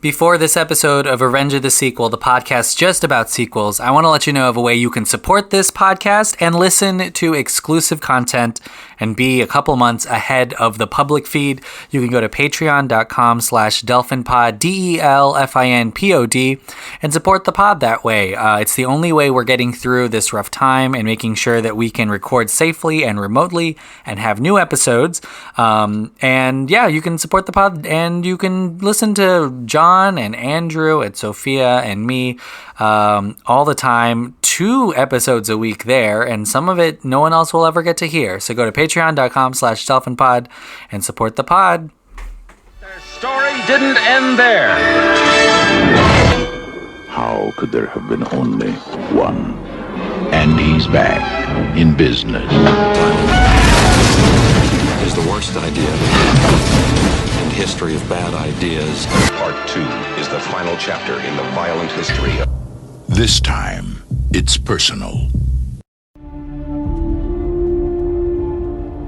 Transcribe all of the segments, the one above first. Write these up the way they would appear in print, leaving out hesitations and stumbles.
Before this episode of Revenge of the Sequel, the podcast just about sequels, I want to let you know of a way you can support this podcast and listen to exclusive content and be a couple months ahead of the public feed. You can go to patreon.com/delphinpod, DELFINPOD, and support the pod that way. It's the only way we're getting through this rough time and making sure that we can record safely and remotely and have new episodes. And yeah, you can support the pod and you can listen to John and Andrew and Sophia and me all the time, 2 episodes a week there, and some of it no one else will ever get to hear. So go to patreon.com/delphinpod and support the pod. Their story didn't end there. How could there have been only one? And he's back in business. Is the worst idea in the history of bad ideas. Part 2 is the final chapter in the violent history. This time, it's personal.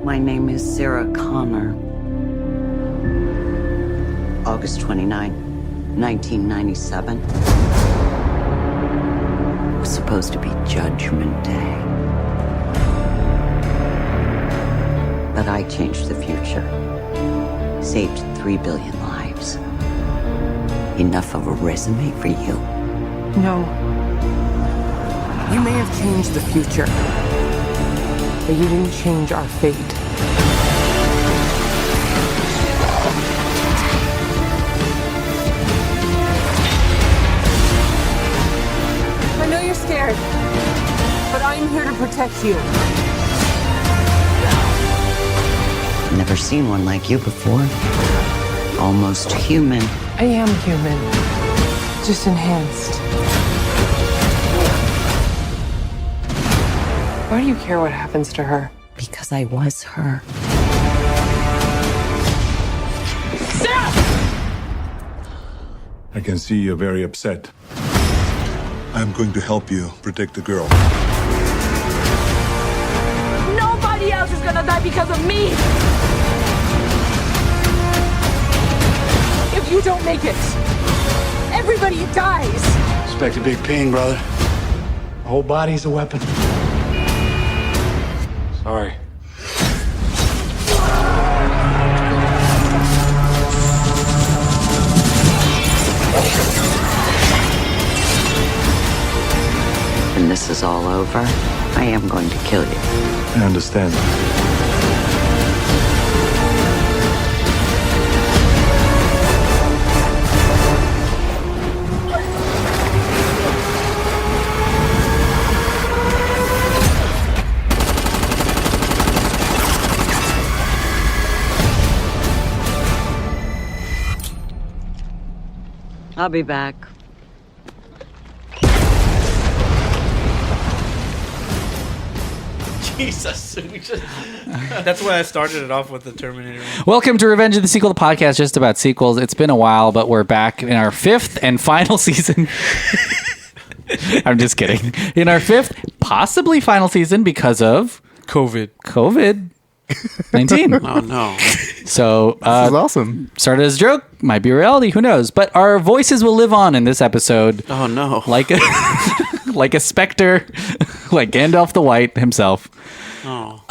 My name is Sarah Connor. August 29, 1997. It was supposed to be Judgment Day. But I changed the future. Saved 3 billion lives. Enough of a resume for you? No. You may have changed the future, but you didn't change our fate. I know you're scared, but I'm here to protect you. Never seen one like you before. Almost human. I am human, just enhanced. Why do you care what happens to her? Because I was her. I can see you're very upset. I'm going to help you protect the girl. Nobody else is gonna die because of me! If you don't make it, everybody dies! Expect a big pain, brother. The whole body's a weapon. Sorry. When this is all over, I am going to kill you. I understand. I'll be back. Jesus, that's why I started it off with the Terminator. Welcome to Revenge of the Sequel, the podcast just about sequels. It's been a while, but we're back in our 5th and final season. I'm just kidding. In our 5th, possibly final season because of COVID-19. Oh, no. So, this is awesome. Started as a joke, might be reality, who knows? But our voices will live on in this episode. Oh, no. Like a, like a specter, like Gandalf the White himself. Oh.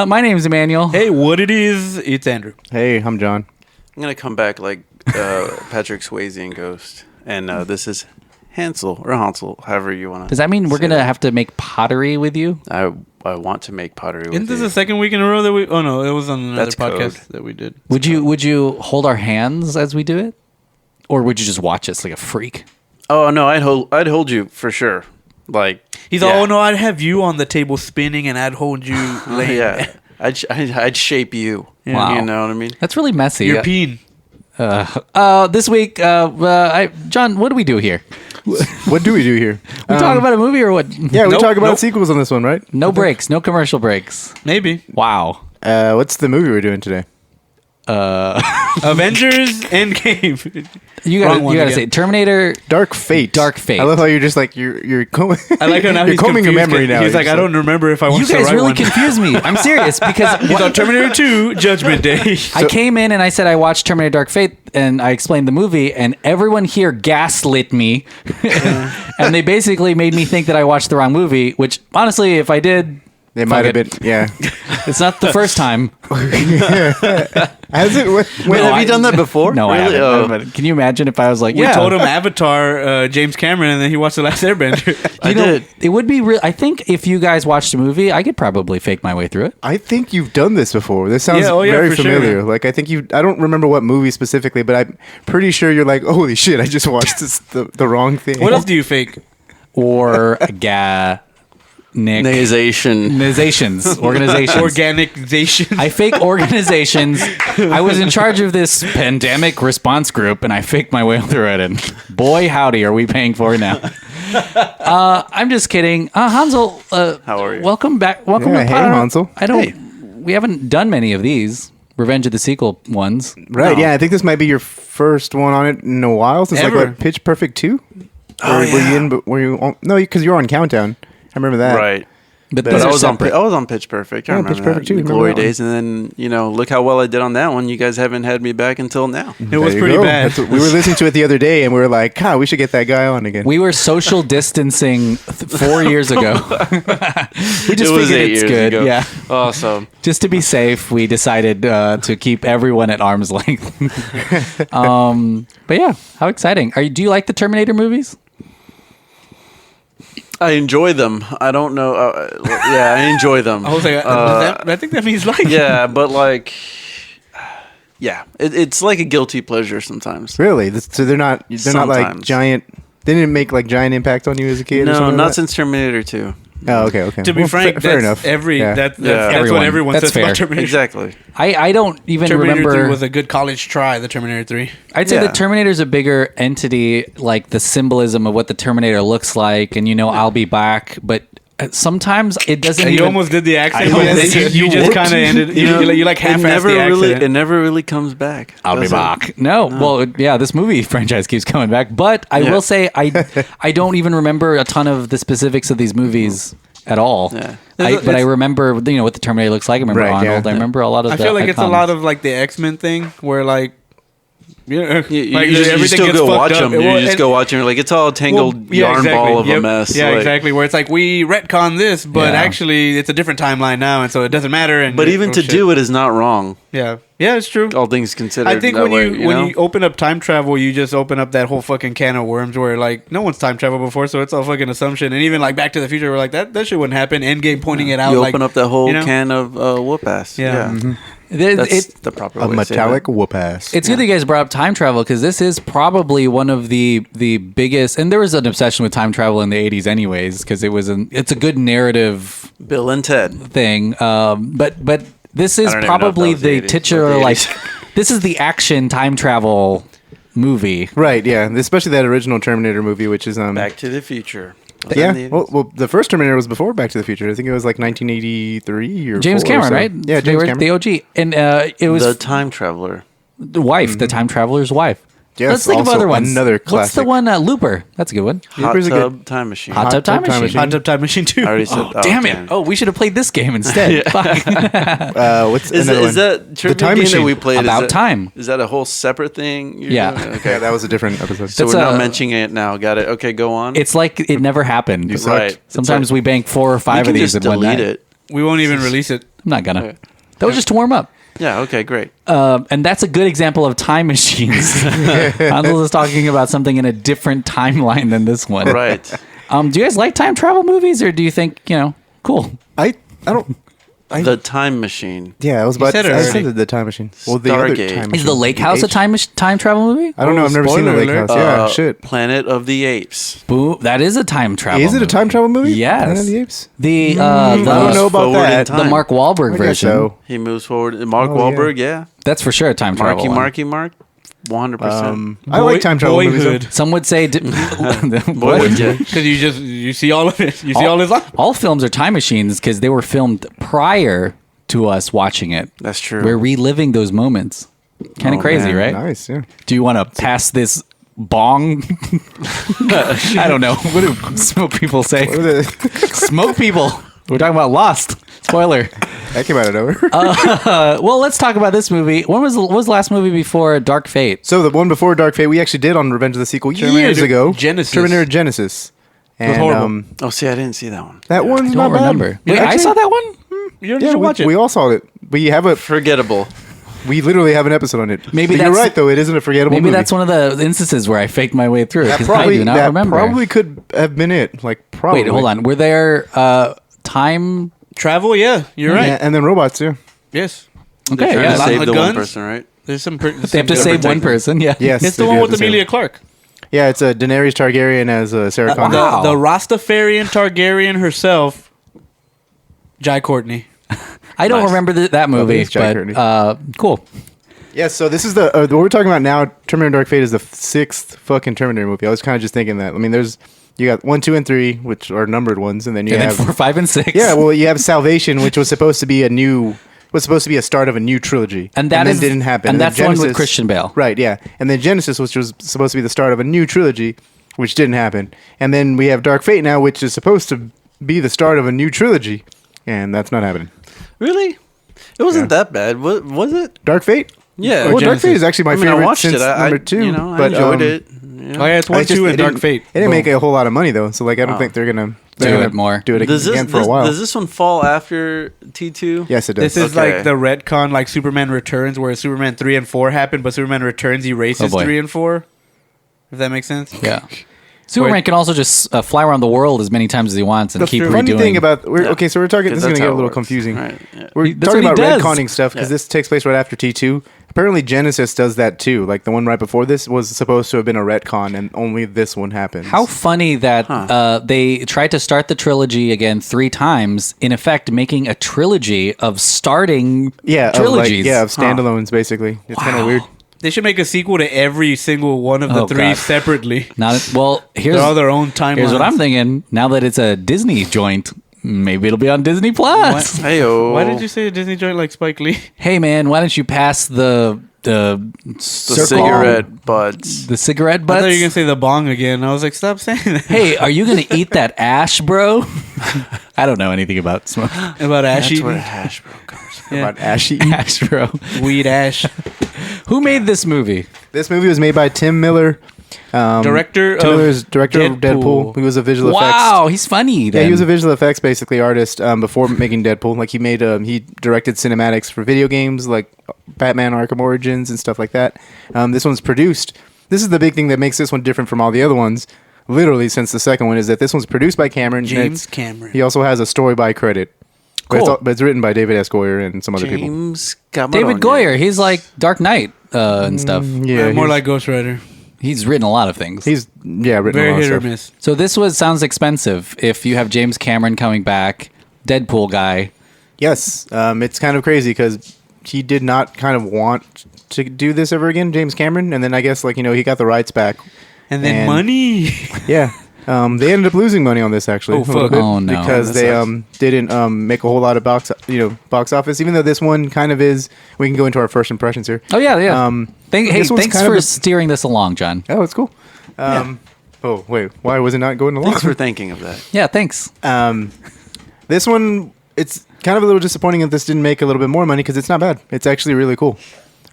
My name's Emmanuel. Hey, what it is, it's Andrew. Hey, I'm John. I'm going to come back like Patrick Swayze in Ghost. And this is Hansel, or Hansel, however you want to. Does that mean we're going to have to make pottery with you? I want to make pottery with Isn't this you. the second week in a row that we... Oh, no, it was on another That's podcast code. that we did. Would you hold our hands as we do it? Or would you just watch us like a freak? Oh, no, I'd hold you for sure. Like... He's all, oh, no, I'd have you on the table spinning and I'd hold you laying. Yeah. I'd shape you. Yeah. Wow. You know what I mean? That's really messy. You're peeing. This week, John, what do we do here? What do we do here? We talk about a movie or what? Yeah, we talk about sequels on this one, right? No breaks, no commercial breaks. Maybe. Wow. What's the movie we're doing today? Avengers Endgame. You Wrong gotta, one you gotta again. say Terminator. Dark Fate. Dark Fate. I love how you're just like you're combing. I like how now you're he's combing your confused memory 'cause now. He's You're like, I just don't remember if I You watched the guys right really one. confuse me. I'm serious because He's on Terminator 2 Judgment Day. I came in and I said I watched Terminator Dark Fate and I explained the movie and everyone here gaslit me and they basically made me think that I watched the wrong movie, which honestly, if I did, It might have been, yeah. it's not the first time. Has it? When Have you done that before? No, Really? I Oh. haven't. Can you imagine if I was like, We told him Avatar, James Cameron, and then he watched The Last Airbender. I did. It would be real. I think if you guys watched a movie, I could probably fake my way through it. I think you've done this before. This sounds very for familiar. sure. Like I think you. I don't remember what movie specifically, but I'm pretty sure you're like, holy shit! I just watched the wrong thing. What else do you fake? Or organizations. Organization. I fake organizations. I was in charge of this pandemic response group, and I faked my way through it. And boy, howdy, are we paying for it now? I'm just kidding, Hansel. How are you? Welcome back. Welcome Yeah, to hey, Hansel. I don't. We haven't done many of these Revenge of the Sequel ones. Right? No. Yeah, I think this might be your first one on it in a while since Ever. like what, Pitch Perfect 2? Oh, Were you yeah. in? But were you? On, no, because you were on Countdown. I remember that. Right. But But those I are was on. separate. I was on Pitch Perfect. I Yeah, remember Pitch Perfect that. too. The Remember glory that one. days, and then look how well I did on that one. You guys haven't had me back until now. It was There you pretty go. bad. That's what, we were listening to it the other day, and we were like, God, we should get that guy on again. We were social distancing 4 years ago. We just It was figured 8 it's years good. ago. Yeah. Awesome. Just to be safe, we decided to keep everyone at arm's length. But yeah, how exciting! Do you like the Terminator movies? I enjoy them. I don't know. Yeah, I enjoy them. I was like, I think that means like. Yeah, but like, yeah, it's like a guilty pleasure sometimes. Really? So they're not like Sometimes. giant. They didn't make like giant impact on you as a kid. or No, something not like that? since Terminator 2. Oh, okay. To be Well, frank, fair that's enough. every Yeah. that's Everyone. what everyone That's says fair. about Terminator. Exactly. I don't even Terminator remember. 3 was a good college try. The Terminator 3. I'd say Yeah. the Terminator's a bigger entity, like the symbolism of what the Terminator looks like, and I'll be back. But sometimes it doesn't. You even, almost did the accent. I but almost then did. you just Whooped. kind of ended. You like it half-assed never the really. accent. It never really comes back. I'll be does it? back. No, well, yeah, this movie franchise keeps coming back. But I Yeah. will say, I don't even remember a ton of the specifics of these movies at all. Yeah. But I remember, what the Terminator looks like. I remember Right, Arnold. yeah. I remember a lot of. I the feel like it's a icons. lot of like the X-Men thing where like. You like, just everything still gets go fucked watch up. them. Well, You just and- go watch them. You're like, it's all a tangled yeah, yarn exactly. ball of Yep. a mess. Yeah, like- exactly. Where it's like we retcon this, but Yeah. actually it's a different timeline now, and so it doesn't matter. And But even to do it is not wrong. yeah, it's true. All things considered. I think that when way, you when know? you open up time travel, you just open up that whole fucking can of worms where like no one's time traveled before, so it's all fucking assumption. And even like Back to the Future, we're like that shit wouldn't happen. Endgame pointing it out. you like, open up that whole you know? can of whoop ass. Yeah. Yeah. That's the proper A way to say metallic that. whoop ass. It's good that you guys brought up time travel because this is probably one of the biggest, and there was an obsession with time travel in the 80s anyways because it's a good narrative Bill and Ted. thing. But this is I don't even know if probably that was the 80s, titular, but the like, 80s. this is the action time travel movie. Right, yeah. Especially that original Terminator movie, which is Back to the Future. Was that yeah. in the 80s? Well, the first Terminator was before Back to the Future. I think it was like 1983 or James 4 or Cameron, so. right? Yeah, They James were Cameron. the OG. And it was The Time Traveler. the wife, the time traveler's wife. Yes, Let's think of also other ones. another What's the classic. one? Looper. That's a good one. Hot Looper's a good- Tub Time Machine. Hot Tub Time Machine. Hot Tub Time Machine 2. I already said. Oh, damn it! Oh, we should have played this game instead. Fuck. What's Is another one? that trivia Time game Machine. that we played? About is that, time. Is that a whole separate thing? you're Yeah. doing? Okay. Yeah, that was a different episode. So That's we're not a- mentioning it now. Got it. Okay, go on. It's like it never happened. You sucked. right. Sometimes It's we bank 4 or like, 5 we of can these just in one delete night. it. We won't even release it. I'm not gonna. Okay. That was just to warm up. Yeah. Okay. Great. And that's a good example of time machines. Hansel is talking about something in a different timeline than this one. Right. Do you guys like time travel movies, or do you think cool? I don't. The Time Machine. Yeah, I was about. said it I already. said the Time Machine. Well, the other Stargate. Time Is Machine. the Lake House a H? time travel movie? I don't know. I've never seen the spoiler Lake alert. House. Yeah, shit. Planet of the Apes. Boo! That is a time travel. Is it a movie. time travel movie? Yes. Planet of the Apes. The I don't know about Forward in that. time. the Mark Wahlberg I guess version. so. He moves forward. Mark Oh, Wahlberg. Yeah. That's for sure a time travel. Marky one. Mark. 100%. I like time travel movies. Boyhood. Some would say. Boyhood, yeah. Because you see all of it. You see all his life. All films are time machines because they were filmed prior to us watching it. That's true. We're reliving those moments. Kind of crazy, man. right? Nice, yeah. Do you want to pass this bong? I don't know. What do smoke people say? Smoke people. We're talking about Lost. Spoiler. That came out of nowhere. Well, let's talk about this movie. What was the last movie before Dark Fate? So the one before Dark Fate, we actually did on Revenge of the Sequel years ago. Genesis. Terminator Genesis. And, horrible. Oh, see, I didn't see that one. that one's I not don't bad. remember. Wait, I Actually, saw that one? You Yeah, should watch it. we all saw it. We have a. Forgettable. We literally have an episode on it. Maybe But you're that's- right, though. It isn't a forgettable Maybe movie. that's one of the instances where I faked my way through it. That 'Cause I probably, do not that remember. probably could have been it. Like, probably. Wait, hold on. Were there time? Travel, yeah, you're right. Yeah, and then robots, too. Yes. Okay, Trying yeah. to save the guns? one person, right? There's some. They have to save one person. Yeah. Yes. It's the they one do with have to Amelia save- Clark. Yeah, it's a Daenerys Targaryen as Sarah Connor. Wow. The Rastafarian Targaryen herself, Jai Courtney. I don't Nice. remember that movie, it's Jack but cool. Yeah, so this is the what we're talking about now. Terminator Dark Fate is the 6th fucking Terminator movie. I was kind of just thinking that. I mean, you got 1, 2, and 3, which are numbered ones, and then you And then have 4, 5, and 6. yeah. Well, you have Salvation, which was supposed to be a start of a new trilogy, And that then is- didn't happen. and then that's the one with Genesis- Christian Bale. right? Yeah, and then Genesis, which was supposed to be the start of a new trilogy, which didn't happen, and then we have Dark Fate now, which is supposed to be the start of a new trilogy, and that's not happening. Really? It wasn't that bad. Was it? Dark Fate. Yeah. Well, Dark Genesis. Fate is actually my I mean, favorite I watched since it. number 2. You know, I but, enjoyed it. You know? Oh yeah, it's 1, I just- 2, it and Dark didn't- Fate. It didn't make a whole lot of money though, so like I don't think they're gonna Do it more. do it Does again this, for a while. Does this one fall after T2? Yes, it does. This is Okay. like the retcon, like Superman Returns, where Superman 3 and 4 happened, but Superman Returns erases Oh, boy. 3 and 4. If that makes sense. Yeah. Superman can also just fly around the world as many times as he wants and keep the redoing. funny thing about Yeah. okay, so we're talking. This is That's gonna get how a it little works. confusing. Right, yeah. We're That's talking what he about does. retconning stuff because Yeah. this takes place right after T2. Apparently, Genesis does that too. Like the one right before this was supposed to have been a retcon, and only this one happened. How funny that they tried to start the trilogy again 3 times, in effect making a trilogy of starting trilogies. of standalones basically. It's kind of weird. They should make a sequel to every single one of the Oh, 3 God. separately. Not well. Here's They're all their own timelines. Here's what I'm thinking. Now that it's a Disney joint, maybe it'll be on Disney Plus. Hey-o. Why did you say a Disney joint like Spike Lee? Hey man, why don't you pass the The circle- cigarette butts. the cigarette I butts? thought you were gonna say the bong again. I was like, stop saying that. Hey, are you gonna eat that ash, bro? I don't know anything about smoke. About ash That's where eating, hash broke comes from. Yeah. About ashy. Ash, bro. weed ash. Who made this movie? This movie was made by Tim Miller. Director Tim of Miller is director of Deadpool. He was a visual effects. Wow, he's funny. Yeah, Then. he was a visual effects basically artist before making Deadpool. Like he made, he directed cinematics for video games like Batman: Arkham Origins and stuff like that. This one's produced. This is the big thing that makes this one different from all the other ones. Literally, since the second one is that this one's produced by Cameron. and James it's- Cameron. He also has a story by credit. But, Cool. but it's written by David S. Goyer and some other people. James Cameron. David Goyer. He's like Dark Knight and stuff. Yeah, more he's- like Ghost Rider. He's written a lot of things. he's written a Very lot of hit or stuff. miss. So this sounds expensive. If you have James Cameron coming back, Deadpool guy. Yes, it's kind of crazy because he did not kind of want to do this ever again, James Cameron, and then I guess he got the rights back. And then money. Yeah. They ended up losing money on this actually. Oh, a little fuck. bit, Oh, no. because That they sucks. didn't make a whole lot of box office. Even though this one kind of is. We can go into our first impressions here. Oh yeah. Hey, this one's thanks kind of for a- steering this along, John. Oh, it's cool. Oh wait, why was it not going along? Thanks for thinking of that. Yeah, thanks. This one, it's kind of a little disappointing that this didn't make a little bit more money because it's not bad. It's actually really cool.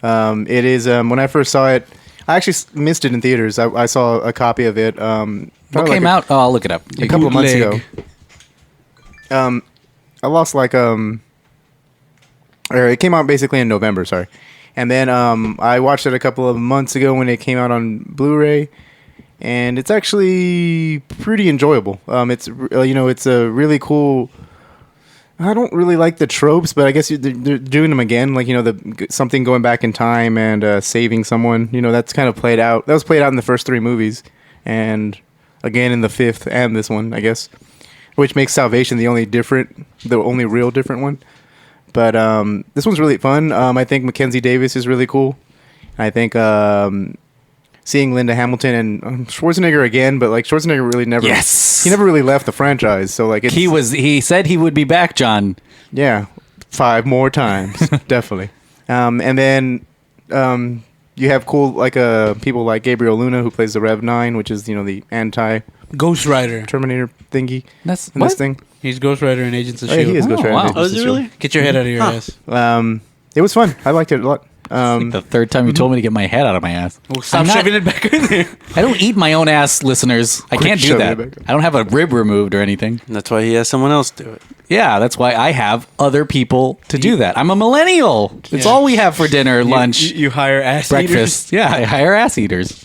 It is. When I first saw it, I actually missed it in theaters. I saw a copy of it. What probably came out? Oh, I'll look it up. a couple of months ago. Bootleg. I lost or it came out basically in November. Sorry, and then I watched it a couple of months ago when it came out on Blu-ray, and it's actually pretty enjoyable. It's it's a really cool. I don't really like the tropes, but I guess they're doing them again. Like something going back in time and saving someone. That's kind of played out. That was played out in the first 3 movies, and again in the 5th and this one, I guess, which makes Salvation the only real different one. But this one's really fun. I think Mackenzie Davis is really cool. I think seeing Linda Hamilton and Schwarzenegger again, but Schwarzenegger really never. Yes. He never really left the franchise. So He said he would be back, John. Yeah, 5 more times, definitely. And then you have cool people like Gabriel Luna who plays the Rev 9, which is the anti Ghost Rider Terminator thingy. That's in this thing. He's Ghost Rider in Agents of Oh, yeah, Shield. he is Ghost Rider. wow. in Agents Oh, is of it S.H.I.E.L.D. really? Get your head out of your ass. It was fun. I liked it a lot. like the third time you told me to get my head out of my ass. Well, stop I'm not- shoving it back in there. I don't eat my own ass, listeners. I can't do shoving that. it back. I don't have a rib removed or anything. That's why he has someone else do it. Yeah, that's why I have other people to do that. I'm a millennial. It's Yeah. all we have for dinner, lunch, You hire ass breakfast. Yeah, I hire ass eaters.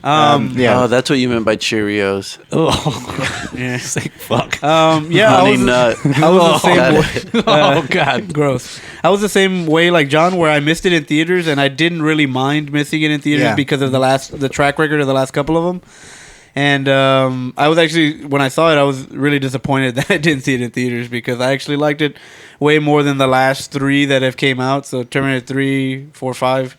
Yeah. Oh, that's what you meant by Cheerios. Oh, Yeah. sick fuck. Yeah, Honey nut. I was the same way. Oh God. Gross. I was the same way like John, where I missed it in theaters, and I didn't really mind missing it in theaters Yeah. because of the track record of the last couple of them. And I was actually, when I saw it, I was really disappointed that I didn't see it in theaters because I actually liked it way more than the last three that have came out. So Terminator 3, 4, 5.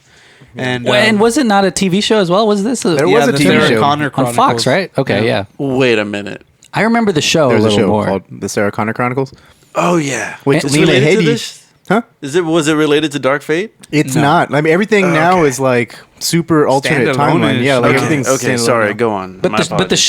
And, And was it not a TV show as well? Was this? There was a the TV Sarah show. Connor on Chronicles. Fox, right? Okay, yeah. Wait a minute. I remember the show There's a a little show more. called The Sarah Connor Chronicles. Oh yeah. Which It's Lena related to Headey- this? Huh? Was it related to Dark Fate? It's not. I mean, everything now is like super alternate timeline. Standalone-ish. Yeah, like Okay, everything's Okay, standalone sorry. now. Go on. But My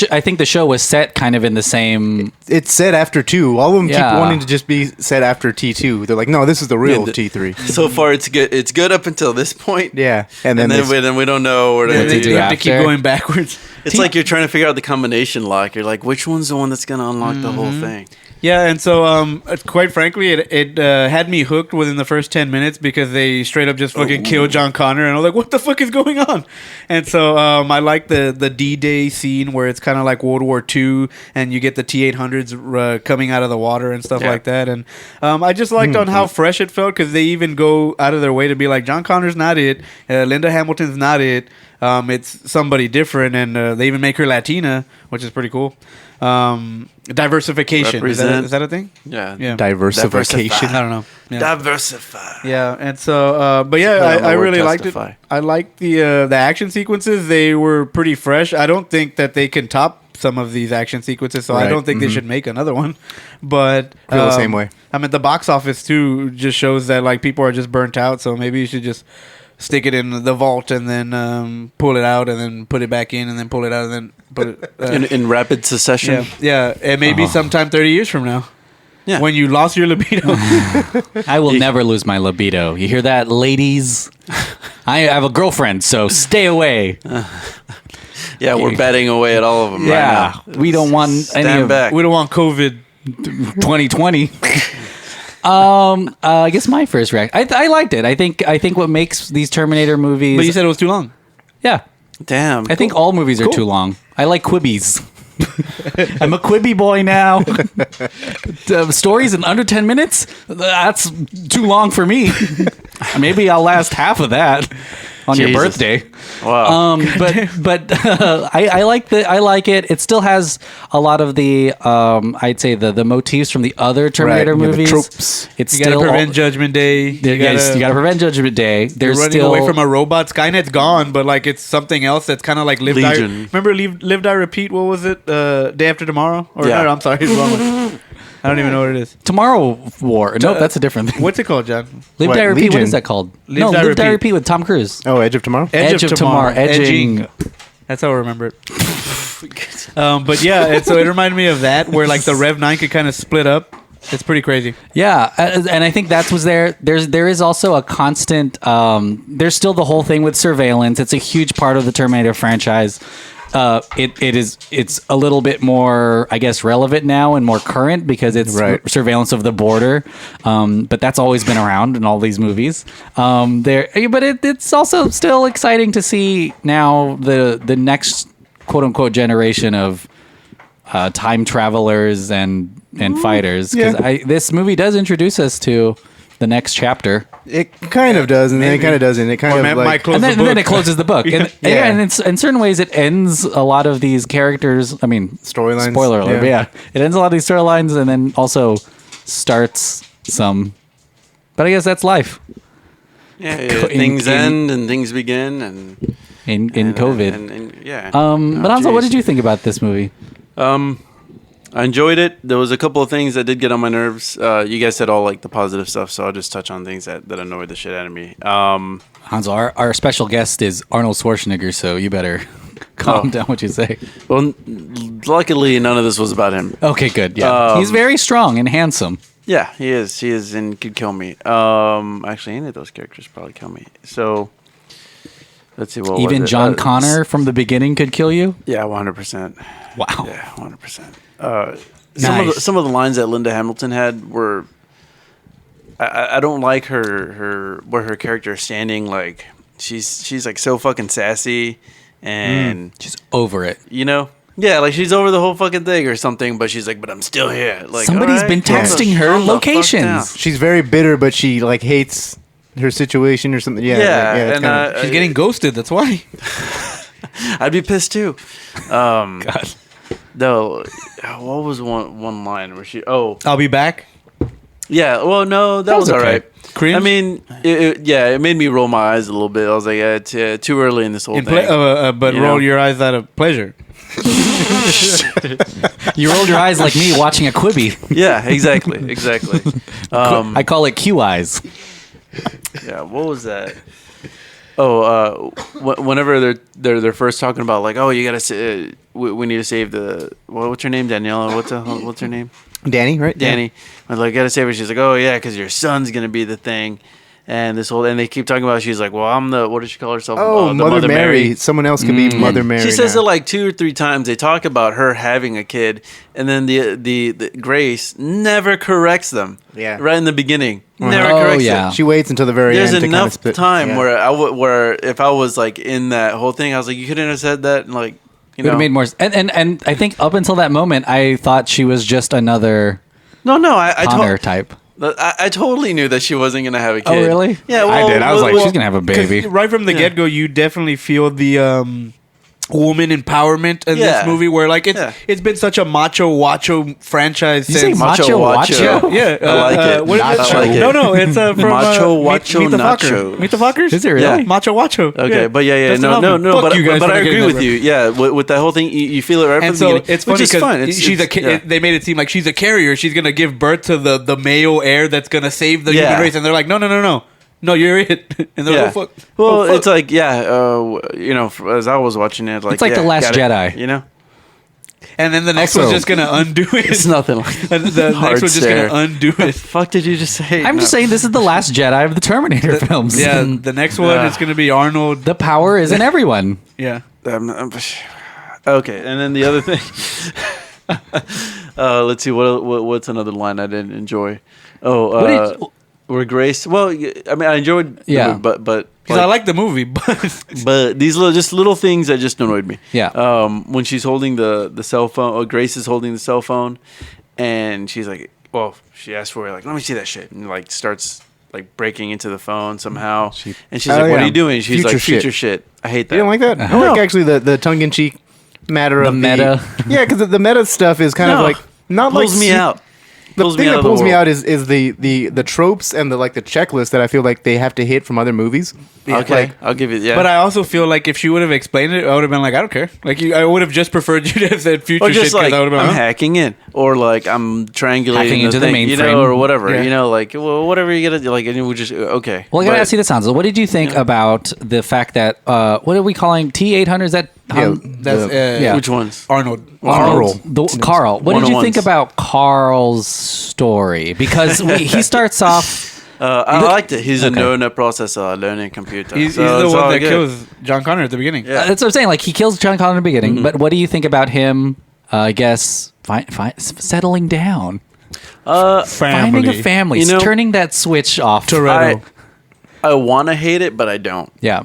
I think the show was set kind of in the same. It's set after 2. All of them Yeah. keep wanting to just be set after T2. They're like, no, this is the real Yeah, T3. So far, it's good. It's good up until this point. Yeah, And then, we don't know where They, to to do have to keep after. going backwards. It's like you're trying to figure out the combination lock. You're like, which one's the one that's going to unlock the whole thing? Yeah, and so quite frankly, it had me hooked within the first 10 minutes because they straight up just fucking killed John Connor, and I was like, what the fuck is going on? And so I like the D-Day scene where it's kind of like World War II, and you get the T-800s coming out of the water and stuff like that. And I just liked on how fresh it felt because they even go out of their way to be like, John Connor's not it, Linda Hamilton's not it. It's somebody different, and they even make her Latina, which is pretty cool. Diversification. Is that a thing? Yeah. Diversification. I don't know. Yeah. Diversify. Yeah, and so, but yeah, I really liked it. I liked the action sequences. They were pretty fresh. I don't think that they can top some of these action sequences, so I Right. don't think they should make another one. But Feel the same way. I mean, the box office too just shows that like people are just burnt out. So maybe you should just stick it in the vault and then pull it out and then put it back in and then pull it out and then put it In rapid succession. yeah, and maybe sometime 30 years from now. Yeah. When you lost your libido. I will never lose my libido. You hear that, ladies? I have a girlfriend, so stay away. Yeah, we're batting away at all of them Yeah, right now. we don't want any Stand of back. We don't want COVID. 2020. I guess my first reaction. I liked it. I think what makes these Terminator movies. But you said it was too long. Yeah, Damn. I think all movies are too long. I like quibbies. I'm a quibby boy now. Stories in under 10 minutes? That's too long for me. Maybe I'll last half of that on your Jesus. birthday. Wow. But I like it. It still has a lot of the I'd say the motifs from the other Terminator Right, yeah, the movies. tropes. It's You gotta still prevent Judgment Day. you gotta prevent Judgment Day. You're There's running still away from a robot. Skynet's gone, but like it's something else that's kind of like Live Die. Legion. Remember Live Die Repeat? What was it? Day After Tomorrow? Or Yeah. no, I'm sorry, it's wrong one. I don't even know what it is. Tomorrow War. Nope, that's a different thing. What's it called, John? Live What, Die Repeat. What Legion? is that called? Live, Die, Live Die Repeat. Repeat with Tom Cruise. Oh, Edge of Tomorrow? Edge of Tomorrow. Edging. That's how I remember it. But yeah, and so it reminded me of that, where like the Rev 9 could kind of split up. It's pretty crazy. Yeah, and I think that's was there. There is also a constant. There's still the whole thing with surveillance. It's a huge part of the Terminator franchise. It's a little bit more, I guess, relevant now and more current because it's Right. surveillance of the border. But that's always been around in all these movies. But it's also still exciting to see now the next quote unquote generation of time travelers and fighters, because this movie does introduce us to the next chapter, It kind of does, and then it kind of doesn't. It kind Or of might like... close and the then, book. it closes the book. And, Yeah. and it's, in certain ways, it ends a lot of these characters. I mean, Storylines, Spoiler alert! yeah. But yeah, it ends a lot of these storylines, and then also starts some. But I guess that's life Yeah, in- things in- end and things begin, and in COVID. and yeah. But also, what did geez. you think about this movie? I enjoyed it. There was a couple of things that did get on my nerves. You guys said all like the positive stuff, so I'll just touch on things that annoyed the shit out of me. Hansel, our special guest is Arnold Schwarzenegger, so you better calm down what you say. Well, luckily none of this was about him. Okay, good. Yeah, he's very strong and handsome. Yeah, he is. He is, and could kill me. Actually, any of those characters probably kill me. So, let's see. What even was it? John Connor from the beginning could kill you. Yeah, 100%. Wow. Yeah, 100%. Some of the lines that Linda Hamilton had were. I don't like her where her character is standing. Like she's like so fucking sassy, and she's over it. You know. Yeah, like she's over the whole fucking thing or something, but she's like, but I'm still here. Like somebody's been texting her locations. She's very bitter, but she like hates her situation or something. Yeah, and she's getting ghosted. That's why. I'd be pissed too. God. No, what was one line where she? Oh, I'll be back. Yeah. Well, no, that was all right. Cringe? I mean, it made me roll my eyes a little bit. I was like, yeah, it's too early in this whole thing. But roll your eyes out of pleasure. You rolled your eyes like me watching a Quibi. Yeah, exactly. I call it Q eyes. Yeah, what was that? Oh, whenever they're first talking about like, oh, you gotta we need to save the what's her name, Daniela? What's her name? Danny, right? Danny. Yeah. I'm like, gotta save her. She's like, oh yeah, because your son's gonna be the thing. And and they keep talking about. She's like, well, I'm the. What does she call herself? Oh, Mother Mary. Someone else could be Mother Mary. She says it like 2 or 3 times. They talk about her having a kid, and then the Grace never corrects them. Yeah, right in the beginning, never corrects them. She waits until the very end. There's enough time where if I was like in that whole thing, I was like, you couldn't have said that. And like, it would have made more. And I think up until that moment, I thought she was just another. I Connor type. I totally knew that she wasn't gonna have a kid. Oh, really? Yeah, I did. I was like, she's gonna have a baby. Right from the get-go, you definitely feel the woman empowerment in this movie, where like it's been such a macho franchise. You say macho? Yeah, I like it. What is it? No, it's from macho nacho. Meet the Fuckers. Is it really? Yeah, macho. Okay, but no. But I agree with you. Yeah, with that whole thing, you feel it right from the beginning. It's funny because they made it seem like she's a carrier. She's gonna give birth to the male heir that's gonna save the human race, and they're like, no, you're it. And they're like, oh, fuck. Well, it's like, as I was watching it, like, it's like The Last Jedi. You know? And then the next one's just going to undo it. It's nothing like that. The next one's just going to undo it. What the fuck did you just say? I'm just saying this is The Last Jedi of the Terminator films. Yeah, the next one is going to be Arnold. The power is in everyone. Yeah. Okay, and then the other thing. Let's see, what's another line I didn't enjoy? Where Grace, well, I mean, I enjoyed, but because I like the movie, but these little things that just annoyed me. Yeah. When she's holding the cell phone, or Grace is holding the cell phone, and she's like, well, she asked for it, like, let me see that shit, and like starts like breaking into the phone somehow, and she's like, what are you doing? She's like, future shit. I hate that. You don't like that? I like actually the tongue in cheek matter of the meta. Yeah, because the meta stuff is kind of like not pulls like me out. The thing that pulls me out is the tropes and the checklist that I feel like they have to hit from other movies. Yeah, okay, I'll give you. Yeah, but I also feel like if she would have explained it, I would have been like, I don't care. Like I would have just preferred you to have said future or just shit. Like, I would have been I'm hacking in, or like I'm triangulating into the mainframe, or whatever. Yeah. Like whatever you gotta do. Like, and we just okay. Well, I gotta ask you this, Hansel. What did you think about the fact that what are we calling T-800? Is that which ones? Arnold. Carl. What did you think about Carl's story? Because he starts off. I liked it. He's a neural processor learning computer. He's the one that kills John Connor at the beginning. Yeah. That's what I'm saying. Like, he kills John Connor at the beginning. Mm-hmm. But what do you think about him, I guess, settling down? Finding a family. Turning that switch off. I want to hate it, but I don't. Yeah.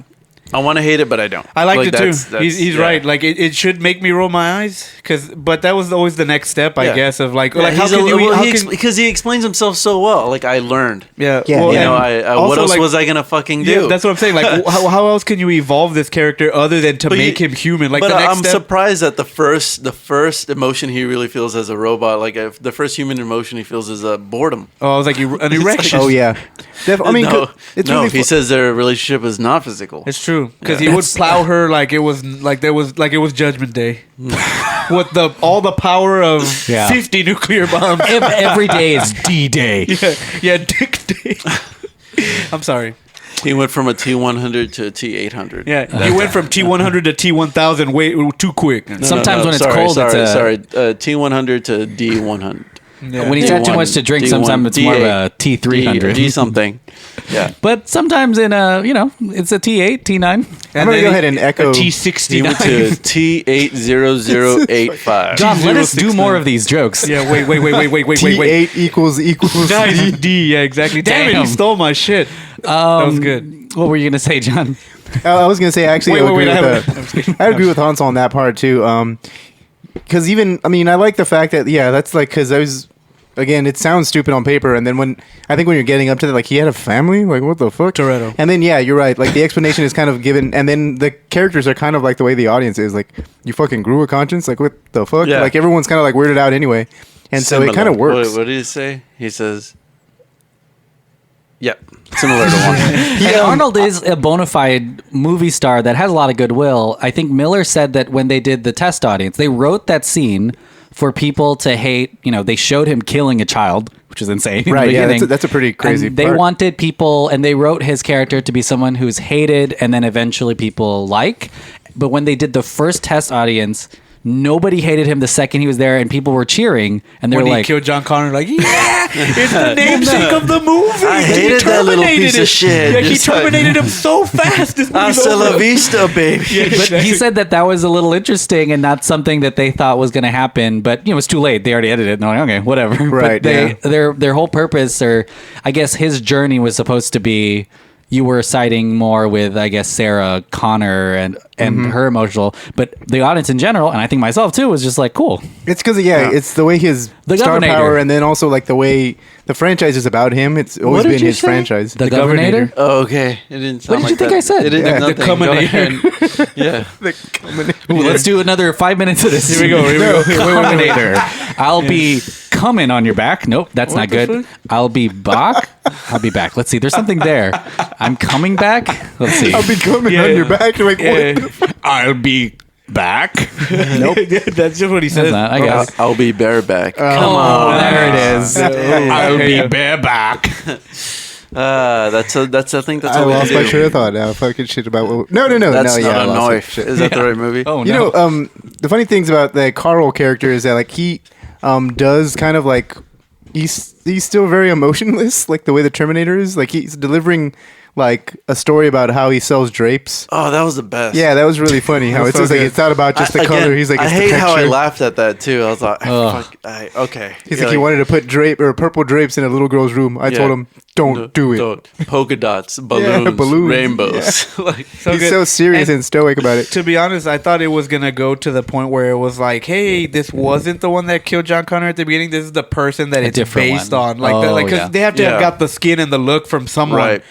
I want to hate it, but I don't. I liked it too. He's right. Like it should make me roll my eyes, but that was always the next step, I guess, of like how can you? Because he explains himself so well. Like I learned. Yeah. Well, what else was I gonna fucking do? Yeah, that's what I'm saying. Like how else can you evolve this character other than to make him human? Like, but I'm surprised that the first emotion he really feels as a robot, like the first human emotion he feels is boredom. Oh, I was like an erection. Oh yeah. I mean, he says their relationship is not physical. It's true. Because he would plow her like it was Judgment Day. with all the power of 50 nuclear bombs. Every day is D-Day. Yeah, Dick Day. I'm sorry. He went from a T100 to a T800. Yeah, he went from T100 to T1000 way too quick. Sometimes when it's cold, T100 to D100. Yeah. When he's had too much to drink, sometimes it's more of a T300. D something. Yeah. But sometimes it's a T8, T9. I'm going to go ahead and echo. T69. He went to T80085. John, let us do more of these jokes. Yeah, wait. T8 equals nice. D, yeah, exactly. Damn it, you stole my shit. That was good. What were you going to say, John? I was going to say, actually, I agree with Hansel on that part, too. Because I like the fact that, that's like, because I was, again, it sounds stupid on paper, and then when you're getting up to that, like, he had a family? Like, what the fuck? Toretto. And then, you're right. Like, the explanation is kind of given, and then the characters are kind of like the way the audience is. Like, you fucking grew a conscience? Like, what the fuck? Yeah. Like, everyone's kind of, like, weirded out anyway. And so it kind of works. What did he say? He says, yep, similar to one. And Arnold is a bona fide movie star that has a lot of goodwill. I think Miller said that when they did the test audience, they wrote that scene for people to hate. They showed him killing a child, which is insane. Right, that's a pretty crazy and they part. wanted people, and they wrote his character to be someone who's hated and then eventually people like. But when they did the first test audience, nobody hated him the second he was there, and people were cheering, and they were like, he killed John Connor, like, yeah, it's the namesake of the movie. I hated that little piece of shit. Yeah, he terminated him so fast. Hasta la vista, baby. Yeah, but he said that was a little interesting and not something that they thought was going to happen. But it's too late. They already edited it. And they're like, okay, whatever. Right. But their whole purpose, or I guess his journey, was supposed to be. You were siding more with, I guess, Sarah Connor and her emotional, but the audience in general, and I think myself too, was just like, cool. It's because it's the way his The star Governator. power, and then also like the way the franchise is about him. It's always been his franchise. The Governator? Oh, okay. It didn't sound What did you like think that. I said? It didn't Yeah. nothing. The Combinator. Yeah. Ooh, let's do another 5 minutes of this. Here we go. Governator. I'll be coming on your back. Nope, that's not good. I'll be back. Let's see. There's something there. I'm coming back. Let's see. I'll be coming on your back. Like, what? I'll be back. Nope. That's just what he says. I guess. I'll be bareback. Come on. There it is. I'll be bareback. That's I think that's I what we lost do. my train of thought now. Fucking shit about what? No. That's I not a lost my knife. shit. Is that the right movie? Oh, You no. know, the funny things about the Carl character is that like he does kind of like he's still very emotionless, like the way the Terminator is. Like he's delivering like a story about how he sells drapes. Oh, that was the best. Yeah, that was really funny. How it's so just like good. it's not about just the color. He's like, I it's hate the how I texture. laughed at that too. I was like, fuck, okay. He's like, he wanted to put purple drapes in a little girl's room. I told him, don't do it. Don't. Polka dots, balloons, balloons, rainbows. like, He's so serious and stoic about it. To be honest, I thought it was gonna go to the point where it was like, "Hey, this wasn't the one that killed John Connor at the beginning. This is the person that it's different based one. on." Like, because they have to have got the skin and the look from someone, Right.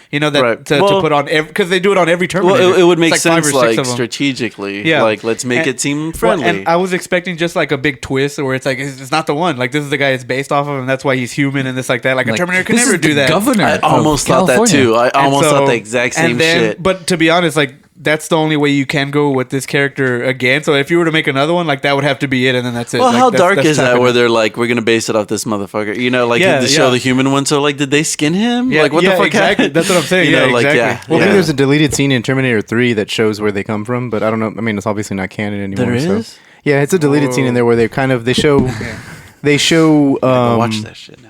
to put on because they do it on every Terminator. Well, it would make It's like 5 sense, or 6 like of them. strategically. Yeah. Like, let's make it seem friendly. And I was expecting just like a big twist where it's like it's not the one. Like this is the guy it's based off of, and that's why he's human and this like that. Like a Terminator could this never is the do that. Governor. I almost thought that too. I almost thought the exact same shit. But to be honest, like that's the only way you can go with this character again. So if you were to make another one, like that would have to be it, and then that's it. Well, like, how that's dark is that? tapping Where in. they're like, we're gonna base it off this motherfucker. You know, like Yeah, to show yeah. the human one. So like, did they skin him? Yeah, like, what yeah, the fuck exactly. happened? That's what I'm saying. You know, Yeah, like, exactly. Well, I think there's a deleted scene in Terminator 3 that shows where they come from, but I don't know. I mean, it's obviously not canon anymore. There so. is? Yeah, it's a deleted scene in there where they kind of they show. watch that shit now.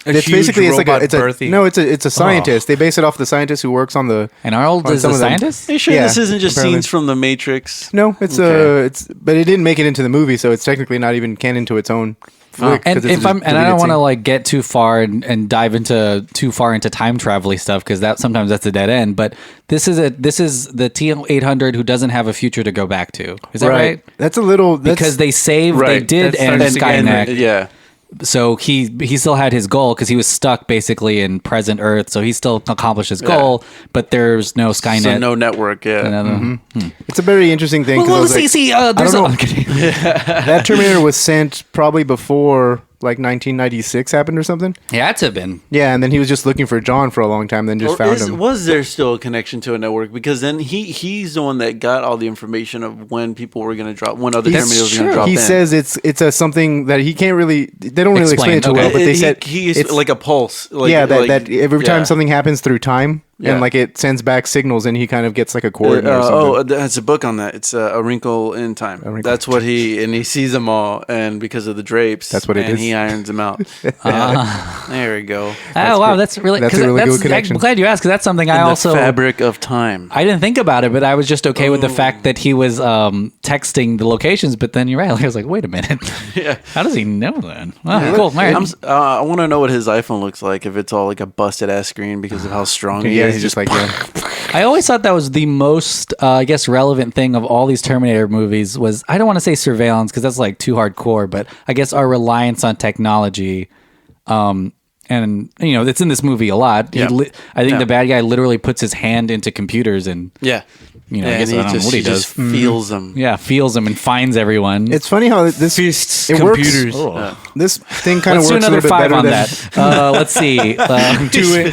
It's huge basically it's like robot it's a birthing. no, it's a scientist. They base it off the scientist who works on the. And Arnold on is some a of them. scientist? Are you sure Yeah, this isn't just apparently. scenes from the Matrix? No, it's Okay. but it didn't make it into the movie, so it's technically not even canon to its own. flick, 'cause And it's if a I'm and I deleted don't want to scene. like get too far and dive into too far into time travel stuff because that sometimes that's a dead end. But this is the T800 who doesn't have a future to go back to. Is that right? That's a little Because they saved, they Right. did That's end starting to get Skynet. Yeah. So he still had his goal because he was stuck basically in present Earth. So he still accomplished his Yeah. goal, but there's no Skynet. So no network. Yeah. It's a very interesting thing. 'cause I Well, was like, see, I there's don't know. That Terminator was sent probably before like 1996 happened or something. Yeah, it to have been. Yeah, and then he was just looking for John for a long time, then just found him. Was there still a connection to a network? Because then he's the one that got all the information of when people were going to drop, when other Terminators were going to drop. He says it's a something that he can't really. They don't really explain it too well, but they said he's like a pulse. Like, that every time something happens through time. Yeah. And like it sends back signals, and he kind of gets like a coordinate. Or something. That's a book on that. It's A Wrinkle in Time. That's what he sees them all, and because of the drapes, that's what it is. And he irons them out. There we go. Wow, that's really a really good connection. I'm glad you asked because that's something I also fabric of time. I didn't think about it, but I was just okay with the fact that he was texting the locations. But then you're right. I was like, wait a minute. Yeah. How does he know that? Wow, cool. All right. I want to know what his iPhone looks like. If it's all like a busted ass screen because of how strong he is. He's just like, yeah. I always thought that was the most, I guess, relevant thing of all these Terminator movies was, I don't want to say surveillance because that's like too hardcore, but I guess our reliance on technology. And, you know, it's in this movie a lot. Yeah. I think the bad guy literally puts his hand into computers and, you know, I guess I don't know what he does. Just feels them. Yeah, feels them and finds everyone. It's funny how this Fists, it computers. Works. This thing kind of Let's works do a another little bit 5 better on than that. Let's see.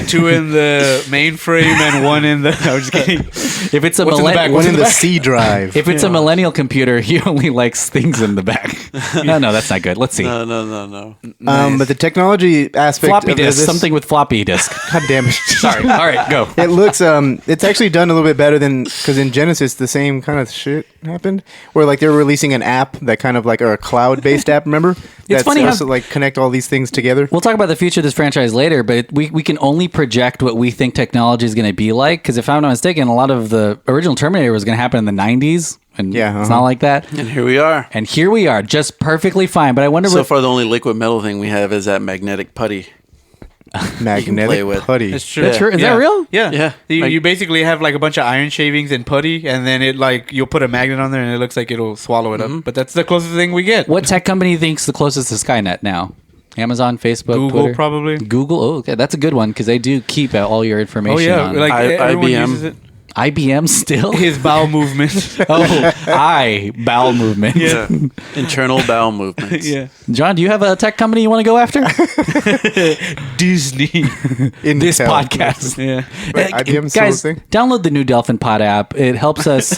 Two in the mainframe and one in the. I'm just kidding. If it's a one in the C drive. If it's a millennial computer, he only likes things in the back. No, that's not good. Let's see. No. Nice. But the technology aspect, floppy disk, something with floppy disk. God damn it! Sorry. All right, go. It looks it's actually done a little bit better than because in Genesis the same kind of shit happened where like they're releasing an app that kind of like or a cloud based app. Remember? It's funny how to like connect all these things together. We'll talk about the future of this franchise later, but we can only project what we think technology is going to be like. Because if I'm not mistaken, a lot of the original Terminator was going to happen in the 90s. And it's not like that. And here we are. Just perfectly fine. But I wonder so far the only liquid metal thing we have is that magnetic putty. Magnetic putty. That's true. That's true. Is that real? Yeah. You basically have like a bunch of iron shavings and putty, and then it like you'll put a magnet on there, and it looks like it'll swallow it up. But that's the closest thing we get. What tech company thinks the closest to Skynet now? Amazon, Facebook, Google, Twitter? probably. Google. Oh, okay, that's a good one because they do keep all your information. Oh yeah, on. like everyone uses it. IBM still? His bowel movement. Bowel movement. Yeah. Internal bowel movements. Yeah. John, do you have a tech company you want to go after? Disney. In this podcast. Yeah. Wait, IBM guys, thing? download the new Delphin Pod app. It helps us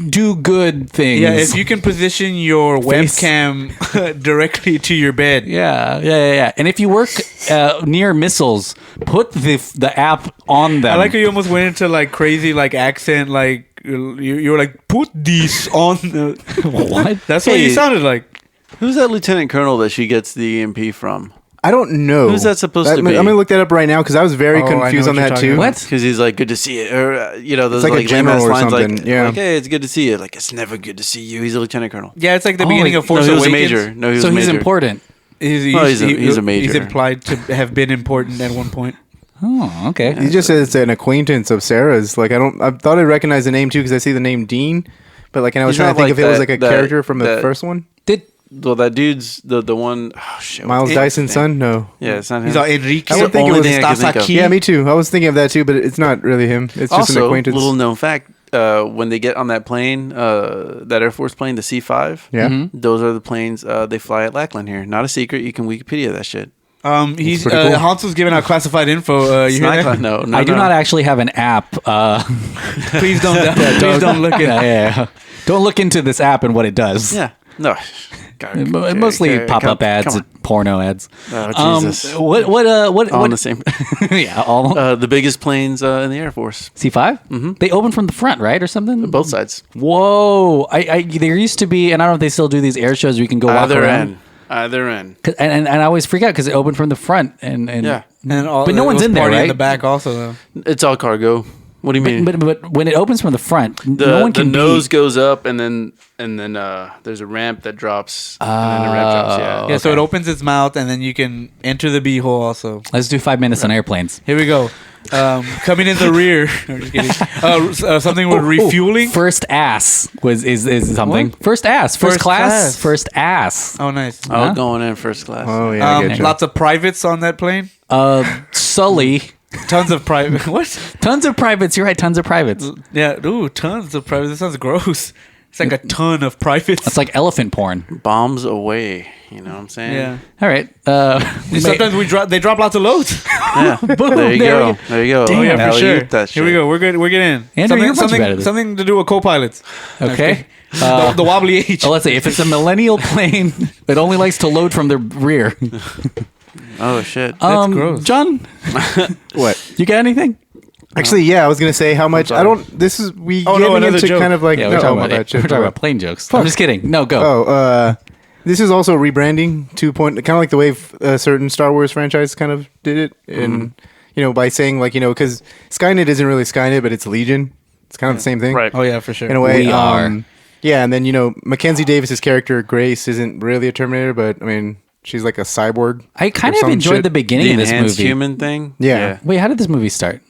do good things. Yeah, if you can position your webcam directly to your bed. Yeah. And if you work near missiles, put the app on them. I like how you almost went into like crazy like accent, like you're like put this on. What? That's what you sounded like. Who's that lieutenant colonel that she gets the EMP from? I don't know. Who's that supposed to be? I'm gonna look that up right now because I was very confused on that too. What? Because he's like, good to see you, or those it's like a general or lines something. like, yeah. like, hey, it's good to see you. Like, it's never good to see you. He's a lieutenant colonel. Yeah, it's like the beginning of Force Awakens. He was a major. No, he was so a major. He's important. He's a major. He's implied to have been important at one point. Oh, okay. He just says it's an acquaintance of Sarah's. Like I thought I recognized the name too because I see the name Dean, but like I was trying to think if it was like a character from the first one. Well, that dude's the one. Oh shit! Miles Dyson's son? No. Yeah, it's not him. He's all Enrique. I would think it was Stasaki. Yeah, me too. I was thinking of that too, but it's not really him. It's just an acquaintance. Little known fact: when they get on that plane, that Air Force plane, the C-5, those are the planes they fly at Lackland here. Not a secret. You can Wikipedia that shit. He's cool. Hansel's giving out classified info. You hear that? No, I do not actually have an app. Please don't. Please don't look at. Yeah. Don't look into this app and what it does. Yeah. No. Mostly pop-up ads, porno ads. Oh Jesus! What? On the same. Yeah, all the biggest planes in the Air Force. C-5. Mm-hmm. They open from the front, right, or something? Both sides. Whoa! There used to be, and I don't know if they still do these air shows where you can go walk around. Either end. And I always freak out because it opened from the front, and yeah, but no one's in there, right? In the back, also though. It's all cargo. What do you mean? But when it opens from the front, no one can. The nose goes up, and then there's a ramp that drops, and then the ramp drops. Yeah. Yeah. So it opens its mouth, and then you can enter the beehole. Also, let's do 5 minutes on airplanes. Here we go. Coming in the rear. I'm just kidding. Something with refueling. First ass is something. What? First ass. First class. First ass. Oh, nice. Oh, going in first class. Oh yeah. Lots of privates on that plane. Sully. Tons of private. What? Tons of privates. You're right. Tons of privates. Yeah. Ooh, tons of privates. That sounds gross. It's like a ton of privates. It's like elephant porn. Bombs away. You know what I'm saying? Yeah. All right. Sometimes they drop lots of loads. Yeah. There you go. There you go. Damn, yeah, for Alley-oop sure. that shit. Here we go. We're good. We're getting in. Andrew, you're much better at this. Something to do with co-pilots. Okay. The wobbly H. Oh, let's see. If it's a millennial plane, it only likes to load from the rear. Oh shit. That's gross. John, What? you got anything? Actually, yeah, I was gonna say how much. I don't. This is we Oh, no, getting another into joke. kind of like. Yeah, we're no, talking my about bad, it. shit, We're talking my about bad. plane jokes. I'm just kidding. No, go. Oh, this is also rebranding 2 point, kind of like the way a certain Star Wars franchise kind of did it, and by saying like because Skynet isn't really Skynet, but it's Legion. It's kind of the same thing, Right. Oh yeah, for sure. in a way. We are. Yeah, and then Mackenzie Davis's character Grace isn't really a Terminator, but I mean she's like a cyborg. I kind or of some enjoyed shit. the beginning The of this enhanced movie. human thing. Yeah. Wait, how did this movie start?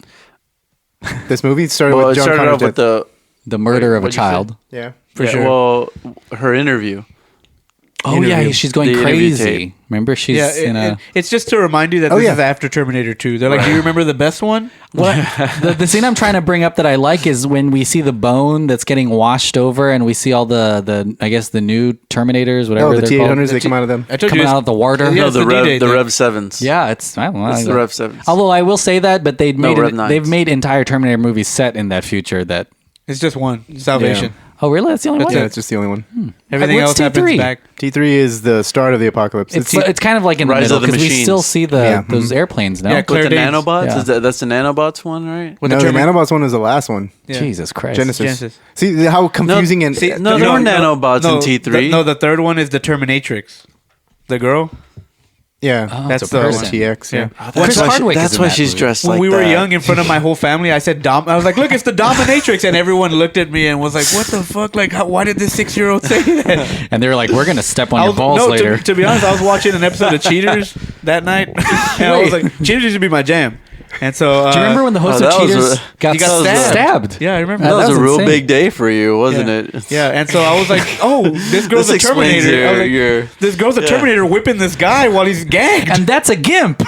This movie started Well, with it John started Connor's off with death. The murder of a what'd you say? child. Yeah. For sure. Well, her interview. Oh yeah, Interview. she's going The interview crazy. tape. Remember, she's Yeah, in a. it's just to remind you that Oh, this yeah. is after Terminator 2. They're like, do you remember the best one? The scene I'm trying to bring up that I like is when we see the bone that's getting washed over, and we see all the I guess the new Terminators, whatever Oh, the they're called, T-800s, they come out of them. I told coming you out of the water. Yeah, No, it's the D-Day Rev thing. Rev Sevens. Yeah, it's I don't know. It's the Rev Sevens. Although I will say that, but Rev 9s. they've made entire Terminator movies set in that future. That It's just one. Salvation. oh really? That's the only one. Yeah, it's just the only one. Everything What's else happens T3? back. T3 is the start of the apocalypse. It's kind of like in the Rise middle of the because we Machines. still see Yeah. those airplanes now. Yeah, With Claire the Danes. nanobots? Yeah. That's the nanobots one, right? With no, the the Termin- nanobots one was the last one. Yeah. Jesus Christ. Genesis. See how confusing and See, no, there were nanobots in T3. The third one is the Terminatrix. The girl. yeah, Oh, That's it's a the person. one. TX. Yeah, Chris Hardwick That's is in why that she's movie. dressed When like we that. were young, in front of my whole family, I said I was like, "Look, it's the Dominatrix," and everyone looked at me and was like, "What the fuck? Like, why did this 6-year-old say that?" And they were like, "We're gonna step on I your was- balls no, later." To be honest, I was watching an episode of Cheaters that night, and I was like, "Cheaters used to be my jam." And so, Do you remember when the host Oh, of that was Cheaters a- got he got stabbed? Yeah, I remember. That was a real insane. big day for you, wasn't yeah. it? Yeah, and so I was like, "Oh, this girl's This a explains Terminator." I was like, your- this girl's a yeah. Terminator whipping this guy while he's gagged. And that's a gimp.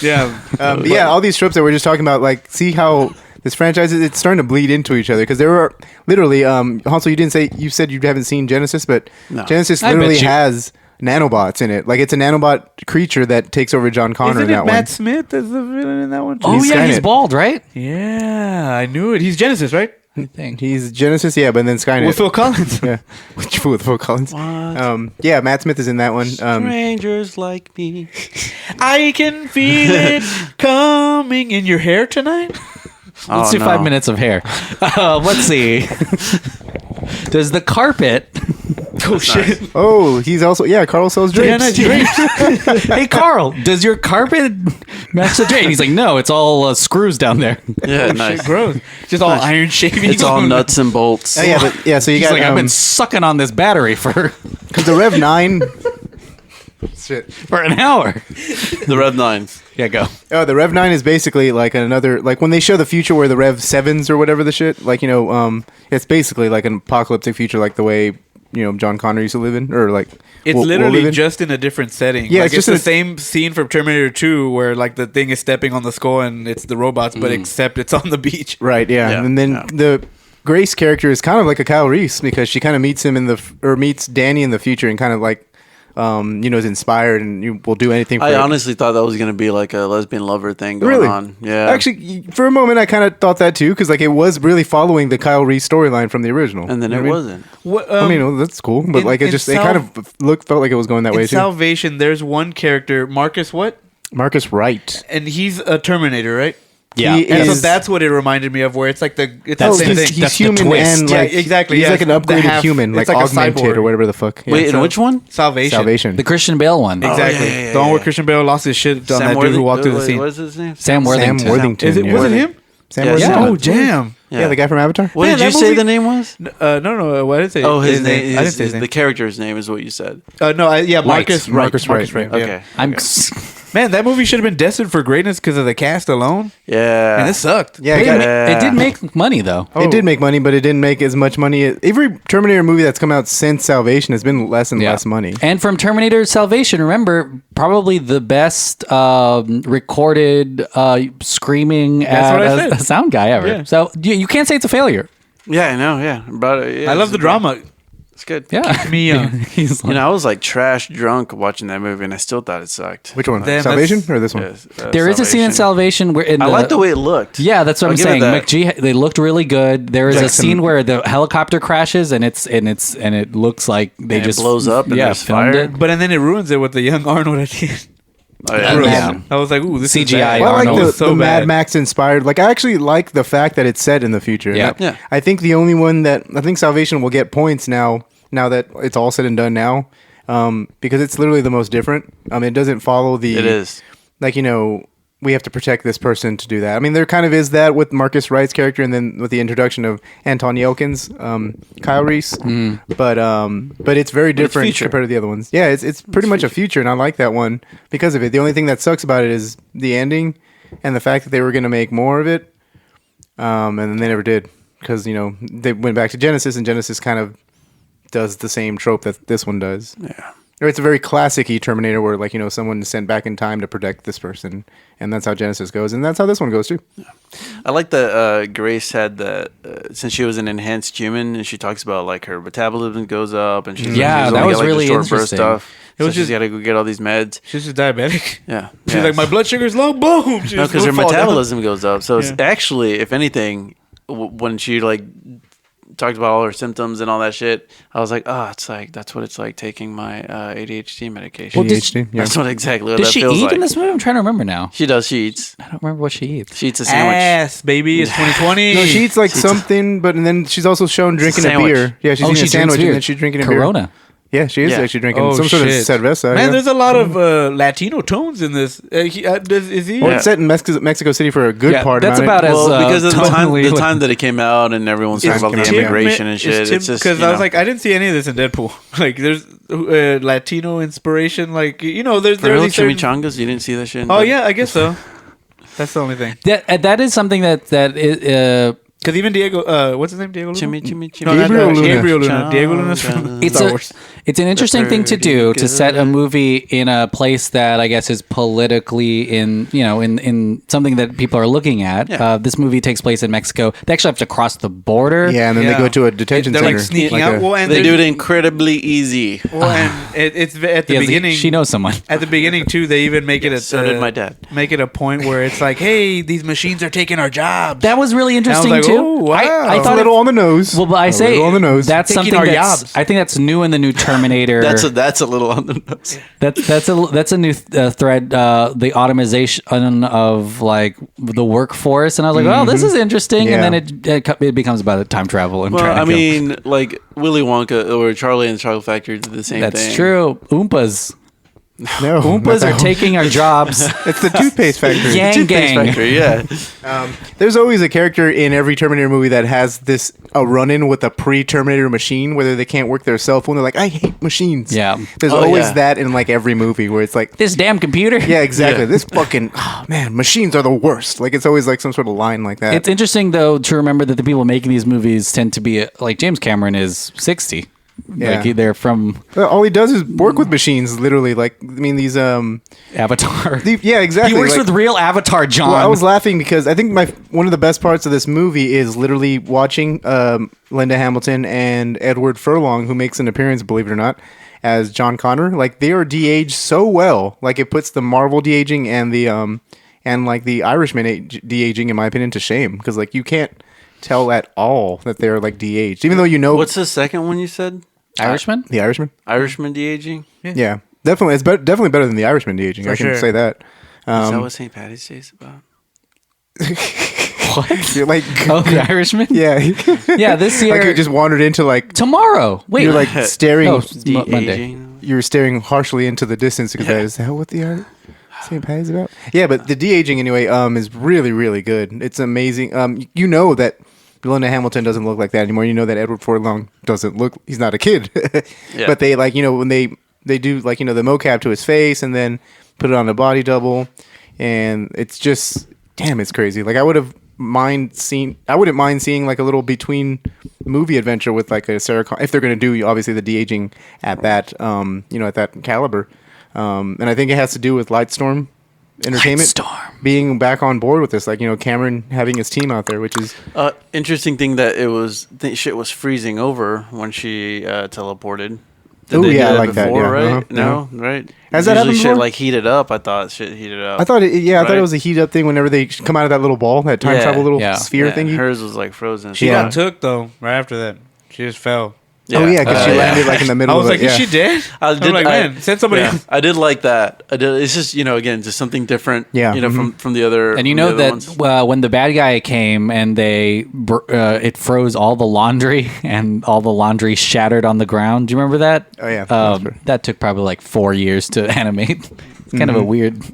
Yeah, yeah. All these tropes that we're just talking about, like, see how this franchise it's starting to bleed into each other because there were literally. Also, you said you haven't seen Genesis, but No. Genesis I literally bet you- has nanobots in it. Like, it's a nanobot creature that takes over John Connor isn't in it that Matt one. Smith as the villain in that one? Oh He's yeah, he's Skynet. bald, right? Yeah, I knew it. He's Genesis, right? I think. He's Genesis, yeah, but then Skynet. With Phil Collins. yeah, with Phil Collins. Yeah, Matt Smith is in that one. Strangers like me. I can feel it coming in your hair tonight. Let's do 5 minutes of hair. Let's see. Does the carpet? Oh shit! Oh, he's also Carl sells drapes. Yeah, nice drapes. Hey Carl, does your carpet match the drape? And he's like, no, it's all screws down there. Yeah, nice. Shit, gross. Just all iron shavings. It's all nuts and bolts. Oh, yeah, but, yeah. So you He's got like, I've been sucking on this battery for because the Rev 9. Shit. for an hour. The Rev 9s. Yeah, go. Oh, the Rev 9 is basically like another, like when they show the future where the Rev 7s or whatever the shit, like, it's basically like an apocalyptic future, like the way, John Connor used to live in, or like. It's we'll literally live in. just in a different setting. Yeah, like, it's it's just the in same scene from Terminator 2 where like the thing is stepping on the skull and it's the robots, but except it's on the beach. Right, yeah. Yeah, And then the Grace character is kind of like a Kyle Reese because she kind of meets him meets Danny in the future and kind of like, is inspired and you will do anything for I it. honestly thought that was going to be like a lesbian lover thing going on. Yeah. Actually, for a moment, I kind of thought that too because like it was really following the Kyle Reese storyline from the original. And then You it know what I mean? wasn't. What, I mean, well, that's cool, but like it kind of felt like it was going that way in too. Salvation, there's one character, Marcus what? Marcus Wright. And he's a Terminator, right? Yeah. He And so is- that's what it reminded me of, where it's like it's That's the same the- thing. he's That's the human twist. and Yeah, like exactly, He's yeah, like an it's the upgraded half- human, like it's like a augmented cyborg. or whatever the fuck. Yeah. Wait, in so- which one? Salvation. Salvation. The Christian Bale one. Exactly. yeah, The one yeah. where Christian Bale lost his shit on that dude who walked through the scene. What is his name? Sam Worthington. Sam Worthington. Is it? yeah. Was it him? Sam Yeah, Worthington. Oh, damn. Yeah, the guy from Avatar. What Man, did you that say movie- the name was? No. What did I say? Oh, his name. I didn't say his The name. character's name is what you said. Marcus Wright. Marcus Wright, yeah. Okay. I'm. Man, that movie should have been destined for greatness because of the cast alone. Yeah. And it sucked. Yeah, It did make money though. It did make money, but it didn't make as much money. Every Terminator movie that's come out since Salvation has been less and less money. And from Terminator Salvation, remember, probably the best recorded screaming That's what I at said. a sound guy ever. Yeah. So you can't say it's a failure. Yeah, I know. Yeah, I love the drama. It's good. Yeah. Keep me young. He's like, I was like trash drunk watching that movie, and I still thought it sucked. Which one? Damn, Salvation or this one? Yes, there is a scene in Salvation where I like the way it looked. Yeah, that's what I'll I'm give it saying. that. McG, they looked really good. There is a scene where the helicopter crashes and it looks like they And it just blows up and there's filmed fire. it. But and then it ruins it with the young Arnold at the end. Oh, yeah. Yeah. I was like, ooh, this CGI is bad. Well, I like Arnold the, was the Mad Max inspired. Like, I actually like the fact that it's set in the future. Yeah. And I think the only one that I think Salvation will get points now that it's all said and done now, because it's literally the most different. It doesn't follow the. It is. Like, we have to protect this person to do that. I mean, there kind of is that with Marcus Wright's character, and then with the introduction of Anton Yelkin's Kyle Reese. But it's very different compared to the other ones. Yeah, it's pretty much a future, and I like that one because of it. The only thing that sucks about it is the ending and the fact that they were going to make more of it, and then they never did because they went back to Genesis, and Genesis kind of does the same trope that this one does. Yeah. Or it's a very classic-y Terminator where, someone is sent back in time to protect this person. And that's how Genesis goes. And that's how this one goes, too. Yeah. I like that Grace had that, since she was an enhanced human, and she talks about, her metabolism goes up, and she's that was really interesting. Stuff. It was she's just got to go get all these meds. She's just diabetic. Yeah. She's like, my blood sugar's low, boom! No, because her metabolism goes up. So it's actually, if anything, when she, talked about all her symptoms and all that shit, I was like, it's like that's what it's like taking my ADHD medication. Well, ADHD, That's what exactly what does that she feels eat like. in this movie? I'm trying to remember now. She does. She eats. I don't remember what she eats. She eats a sandwich. Ass, baby. It's 2020. No, she eats something, but and then she's also shown drinking a beer. Yeah, she's eating a sandwich and then she's drinking a Corona. beer. Yeah, she is actually drinking some sort of cerveza. Man, there's a lot of Latino tones in this. Is he? Well, it's set in Mexico City for a good part. That's about as because of the time that it came out, and everyone's talking about the immigration and shit. It's just because I was like, I didn't see any of this in Deadpool. There's Latino inspiration. There's chimichangas. You didn't see that shit. Oh yeah, I guess so. That's the only thing. That is something that. Because even Diego, what's his name? Diego Luna? Gabriel Luna. Diego Luna's from Star Wars. It's an interesting thing to do to set a movie in a place that I guess is politically in something that people are looking at. Yeah. This movie takes place in Mexico. They actually have to cross the border. Yeah, and then they go to a detention They're center. sneaking out. And they do it incredibly easy. Well, and it's at the beginning. She knows someone. At the beginning too, they even make it So did my dad. Make it a point where it's like, hey, these machines are taking our jobs. That was really interesting like, too. oh, wow. I It's thought a little on the nose. Well, but I say little on the nose. that's Taking something our that's. jobs. I think that's new in the new Terminator. That's a little on the nose. That's a new thread. The automation of the workforce, and I was like, oh, this is interesting. Yeah. And then it becomes about time travel and. Well, trying to I kill. mean, Willy Wonka or Charlie and the Chocolate Factory did the same thing. That's true. Oompas. No, Oompas are taking our jobs. It's the toothpaste factory. Yang Toothpaste gang. Factory, yeah. There's always a character in every Terminator movie that has a run-in with a pre-Terminator machine, whether they can't work their cell phone. They're like, I hate machines. Yeah. There's always that in every movie where it's like, This damn computer. yeah, exactly. Yeah. This fucking machines are the worst. It's always some sort of line like that. It's interesting though to remember that the people making these movies tend to be James Cameron is 60. Yeah. They're from all he does is work with machines. Literally, these Avatar. yeah, exactly. He works with real Avatar, John. Well, I was laughing because I think one of the best parts of this movie is literally watching Linda Hamilton and Edward Furlong, who makes an appearance, believe it or not, as John Connor. They are de-aged so well. It puts the Marvel de-aging and the Irishman de-aging, in my opinion, to shame because you can't tell at all that they're de-aged, even though What's the second one you said? Irishman? The Irishman. Irishman de-aging? Yeah, definitely. It's definitely better than the Irishman de-aging. I can say that. Is that what St. Patty's Day is about? What? You're the Irishman? Yeah. Yeah, this year. You just wandered into tomorrow. Wait. You're staring. Monday. You're staring harshly into the distance because is that what the St. Patty's about? Yeah, but the de-aging anyway is really, really good. It's amazing. You know that Linda Hamilton doesn't look like that anymore. You know that Edward Furlong doesn't look. He's not a kid. Yeah. But they when they do the mocap to his face and then put it on a body double, and it's just it's crazy. I wouldn't mind seeing a little between movie adventure with a Sarah if they're going to do obviously the de-aging at that at that caliber. And I think it has to do with Lightstorm Entertainment Lightstorm. being back on board with this. Like, Cameron having his team out there, which is interesting thing that shit was freezing over when she teleported. Oh, they yeah, do I like that, before, yeah. right? Uh-huh, No, right? Has that Usually happened shit before? like heated up. I thought shit heated up. I thought it Right? was a heat up thing whenever they come out of that little ball, that time travel little sphere thingy. Hers was like frozen. She got took though right after that. She just fell. Oh yeah, because she landed like in the middle. I was of like, it. is she dead? I'm like, man, send somebody. Yeah, I did like that. I did. It's just again, just something different. Yeah. From the other. And from the other ones. when the bad guy came and it froze all the laundry and all the laundry shattered on the ground. Do you remember that? Oh yeah. That took probably like 4 years to animate. It's kind of a weird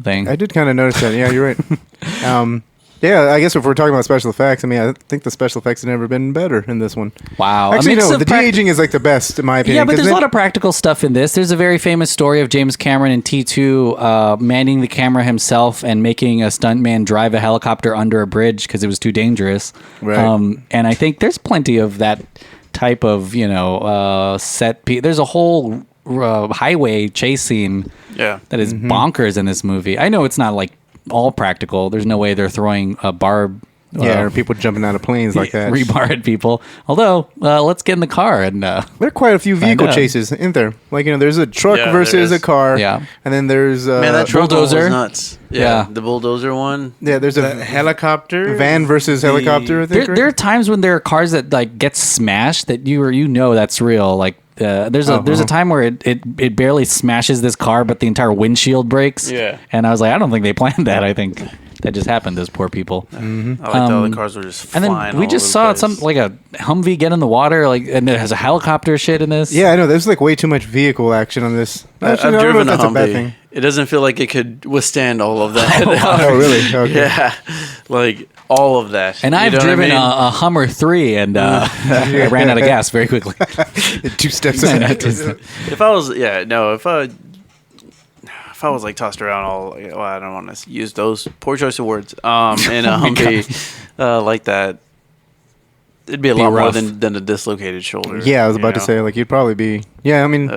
thing. I did kind of notice that. Yeah, you're right. Yeah, I guess if we're talking about special effects, I mean, I think the special effects have never been better in this one. Wow. Actually, no, the de-aging is like the best, in my opinion. Yeah, but there's a lot of practical stuff in this. There's a very famous story of James Cameron in T2 manning the camera himself and making a stuntman drive a helicopter under a bridge because it was too dangerous. Right. And I think there's plenty of that type of, set piece. There's a whole highway chase scene that is bonkers in this movie. I know it's not like all practical. There's no way they're throwing a barb. Or people jumping out of planes like that. Rebar at people. Although, let's get in the car and. There are quite a few vehicle chases, isn't there? Like there's a truck versus a car. Yeah. And then there's man, that truck bulldozer. was nuts. Yeah, the bulldozer one. Yeah, there's a helicopter, van versus helicopter. I think, there are times when there are cars that like get smashed that that's real. Like there's a time where it barely smashes this car, but the entire windshield breaks. Yeah. And I was like, I don't think they planned that. I think that just happened. Those poor people. Mm-hmm. I like all the cars were just and flying. then we just saw some like a Humvee get in the water, and it has a helicopter shit in this. Yeah, I know. There's like way too much vehicle action on this. I've driven a Humvee. It doesn't feel like it could withstand all of that. Oh, really? Okay. Yeah, like all of that. And I've driven a Hummer 3, and I ran out of gas very quickly. 2 steps ahead. If I was, if I was like tossed around I don't want to use those poor choice of words. In a Humvee like that, it'd be a lot more than a dislocated shoulder. Yeah, I was about to say like you'd probably be. Yeah, I mean.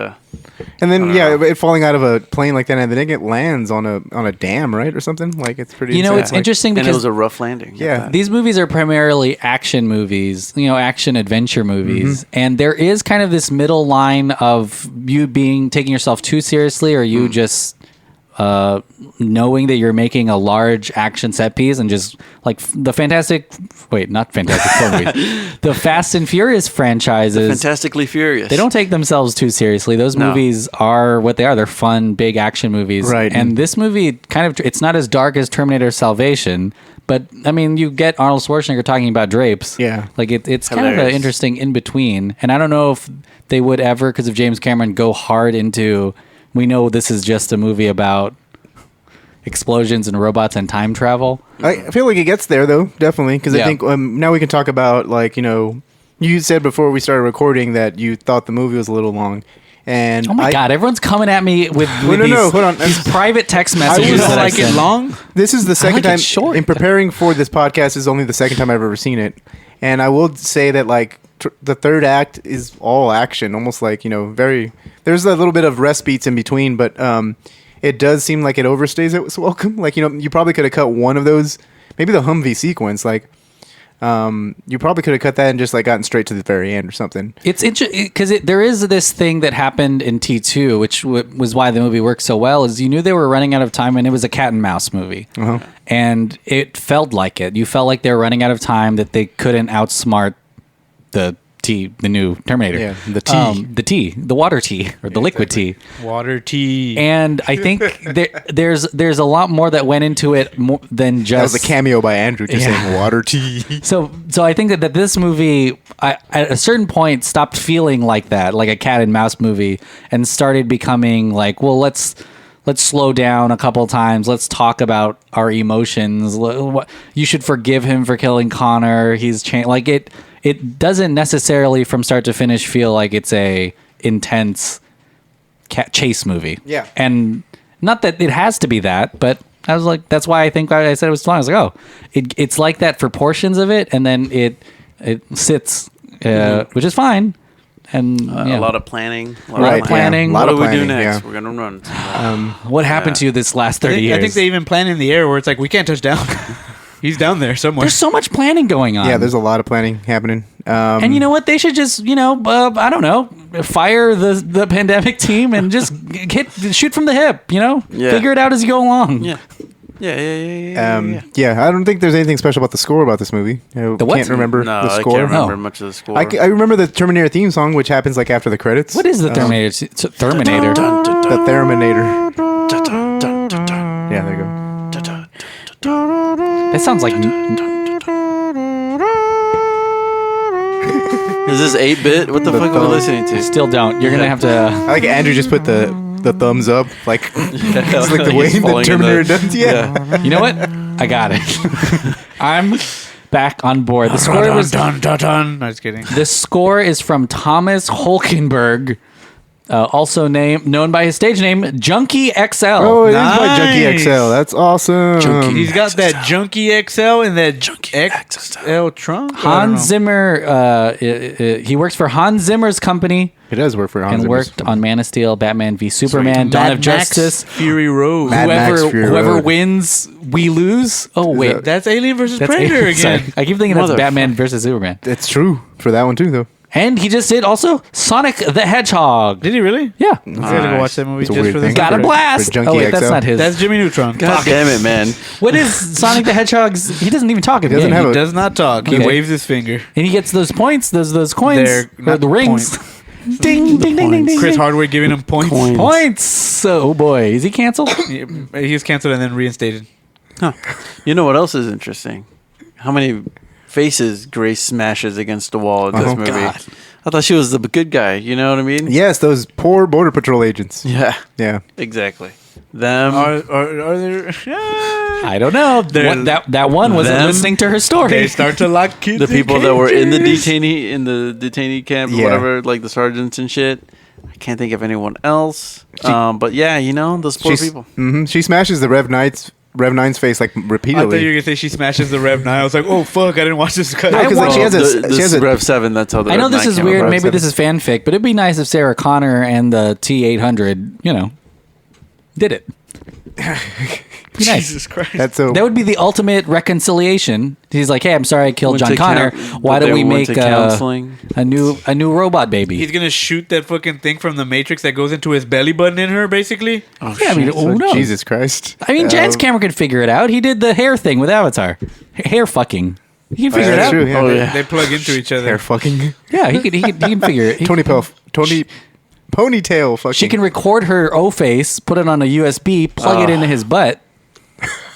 And then it falling out of a plane like that, and then it lands on a dam, right, or something. Like it's pretty. It's interesting because and it was a rough landing. Yeah, these movies are primarily action movies, action adventure movies, and there is kind of this middle line of you taking yourself too seriously, or you just knowing that you're making a large action set piece, and just like the Fast and Furious franchises, Fantastically Furious. They don't take themselves too seriously. Those movies are what they are. They're fun, big action movies. Right. And this movie it's not as dark as Terminator Salvation, but I mean, you get Arnold Schwarzenegger talking about drapes. Yeah. Like it's kind of an interesting in between. And I don't know if they would ever, because of James Cameron, go hard into, we know this is just a movie about explosions and robots and time travel. I feel like it gets there though, definitely, because I think now we can talk about like you said before we started recording that you thought the movie was a little long, and oh my god, everyone's coming at me with hold on. These private text messages. I like it long. This is the second time short. In preparing for this podcast. Is only the second time I've ever seen it, and I will say that like the third act is all action, almost like very. There's a little bit of rest beats in between, but it does seem like it overstays its welcome. Like, you probably could have cut one of those, maybe the Humvee sequence. Like, you probably could have cut that and just like gotten straight to the very end or something. It's interesting because there is this thing that happened in T2, which was why the movie worked so well. Is you knew they were running out of time, and it was a cat and mouse movie, and it felt like it. You felt like they were running out of time, that they couldn't outsmart the new Terminator. Yeah, the the water T, or the liquid T. Water T. And I think there's a lot more that went into it than just... That was a cameo by Andrew just saying water T. So I think that this movie, at a certain point, stopped feeling like that, like a cat and mouse movie, and started becoming like, well, let's slow down a couple times. Let's talk about our emotions. You should forgive him for killing Connor. He's changed. Like it doesn't necessarily from start to finish feel like it's a intense chase movie. Yeah. And not that it has to be that, but I was like, that's why I think I said it was long. I was like, oh, it's like that for portions of it, and then it sits, which is fine. And a lot of planning. A lot of planning. Yeah, What do we do planning, next? yeah. We're gonna run. What happened to you this last 30 years? I think they even plan in the air where it's like we can't touch down. He's down there somewhere. There's so much planning going on. Yeah, there's a lot of planning happening. And you know what? They should just, I don't know, fire the pandemic team and just shoot from the hip. Yeah. Figure it out as you go along. Yeah. Yeah. I don't think there's anything special about the score about this movie. I The what? can't remember No, the I score. can't remember much of the score. I remember the Terminator theme song, which happens like after the credits. What is the Terminator? Terminator. The Terminator. Yeah, there you go. That sounds like. Is this 8-bit? What the fuck are we listening to? Still don't. You're gonna have to. I like Andrew just put the thumbs up, like it's like the way He's the falling in Terminator the- does. Yeah. You know what? I got it. I'm back on board. The score was. dun. No, just kidding. The score is from Thomas Holkenberg, also known by his stage name Junkie XL. Oh, it is by Junkie Nice. XL. That's awesome. He's got that Junkie XL and that Junkie XL trunk. Hans Zimmer. He works for Hans Zimmer's company. He does work for Hans and Zimmer's. worked on Man of Steel, Batman v Superman, Dawn of Justice, Fury Road. Mad Max Fury Whoever Road. wins, we lose. Oh wait, That's Alien versus that's Predator again. Sorry. I keep thinking that's Batman versus Superman. It's true for that one too, though. And he just did also Sonic the Hedgehog. Did he really? Yeah. I gotta go watch that movie It's a just weird for this. thing. Got a For blast. Junkie Oh wait, that's XL. not his. That's Jimmy Neutron. God damn it, man. What is Sonic the Hedgehog's? He doesn't even talk in the doesn't game. have He a- does not talk. He Okay. waves his finger. And he gets those points, those coins, They're or not the rings. points. Ding, ding, ding, ding, ding. Chris ding. Hardwick giving him points. Points. Oh boy, is he canceled? He was canceled and then reinstated. Huh. You know what else is interesting? How many faces Grace smashes against the wall in this movie? God. I thought she was the good guy. You know what I mean? Yes, those poor Border Patrol agents. Yeah. Yeah. Exactly. Them. Are there? I don't know. That one wasn't Them? listening to her story. They start to lock kids. the people in that were in the cages. detainee camp or Yeah. whatever, like the sergeants and shit. I can't think of anyone else. But yeah, those poor people. She smashes the Rev 9's face like I thought you repeatedly. were gonna say she smashes the Rev 9. I was like, oh fuck, I didn't watch this cut. No, 'cause, like, she has a- this she has a- Rev 7. That's how the I know Rev this 9 is came weird. about. Maybe this is fanfic, but it'd be nice if Sarah Connor and the T-800, did it. Be nice. Jesus Christ. That's so. That would be the ultimate reconciliation. He's like, "Hey, I'm sorry I killed Went John to Connor. camp- Why they don't we went make to counseling. a new robot baby?" He's gonna shoot that fucking thing from the Matrix that goes into his belly button in her, basically. Oh, Yeah, I mean, shit. who knows? Jesus Christ. I mean, James Cameron could figure it out. He did the hair thing with Avatar, hair fucking. He can figure it That's out. true. Yeah. Oh, yeah. They plug into each other. Hair fucking. Yeah, he can figure it. Tony ponytail fucking. She can record her O face, put it on a USB, plug it into his butt.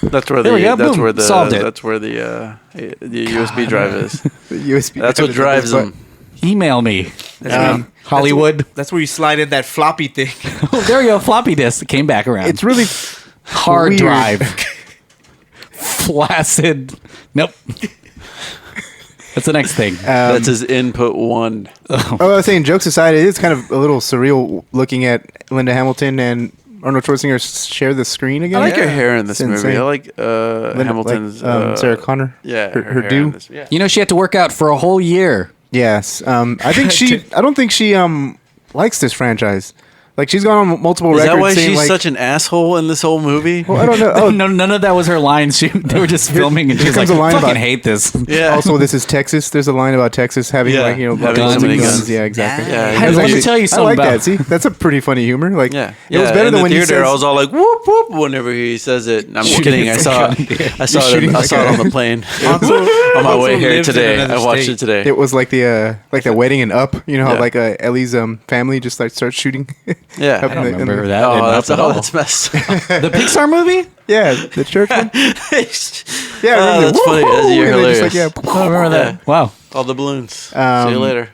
That's where There we go, that's boom, where the solved it. that's where the USB drive is. The USB. That's what drives them. Email me, Hollywood. That's where you slide in that floppy thing. Oh, there you go, floppy disk. It came back around. It's really hard weird. drive. Flaccid. Nope. That's the next thing. That's his input one. Oh, I was saying, jokes aside, it is kind of a little surreal looking at Linda Hamilton and Arnold Schwarzenegger share the screen again. I like her hair in this It's movie. insane. I like Hamilton's Sarah Connor. Yeah, her hair do. in this- yeah. You know, she had to work out for a whole year. Yes, I think I don't think she likes this franchise. Like, she's gone on multiple Is records that why saying, she's like, such an asshole in this whole movie? well, I don't know. Oh, No, none of that was her line. They were just filming, and here she's like, comes a line "Fucking about- hate this." Yeah. Also, this is Texas. There's a line about Texas having, Yeah. like, a lot Having of so many guns. guns. Yeah, exactly. Yeah, Hey, That's let me actually- tell you I something like about. that. See, that's a pretty funny humor. Like, Yeah, it was better in than the when theater. he says, I was all like, "Whoop whoop!" Whenever he says it. I'm just kidding. I saw it. I saw shooting it. I like saw it a- on the plane Also- on my also way here lives in today. another I watched state. it today. it was like the wedding and Up. You know how Yeah. like Ellie's family just like starts shooting. Yeah. Up I don't in the- in remember the- that. Oh, enough that's at all. that's messed up. The Pixar movie? Yeah, the church one. Yeah, Oh, that's funny. That's, you're and they're hilarious. just like, I don't remember that. Wow. All the balloons. See you later.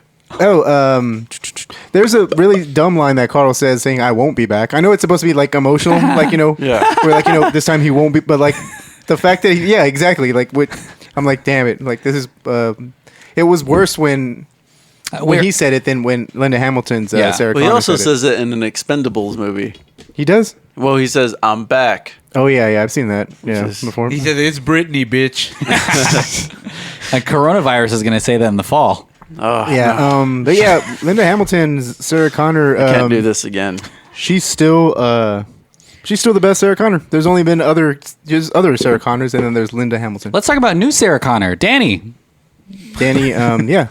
there's a really dumb line that Carl says saying, "I won't be back." I know it's supposed to be like emotional, like Yeah. where like this time he won't be, but like the fact that yeah, exactly, like what I'm like, damn it, like this is it was worse when he said it than when Linda Hamilton's Yeah. Sarah Well, he Connor also said says it in an Expendables movie. he does. Well, he says, "I'm back." Oh yeah, I've seen that Just- before. He said, "It's Britney, bitch." Like coronavirus is going to say that in the fall. Oh, But yeah, Linda Hamilton's Sarah Connor. I can't do this again. She's still the best Sarah Connor. There's only been other Sarah Connors, and then there's Linda Hamilton. Let's talk about new Sarah Connor, Danny. Yeah.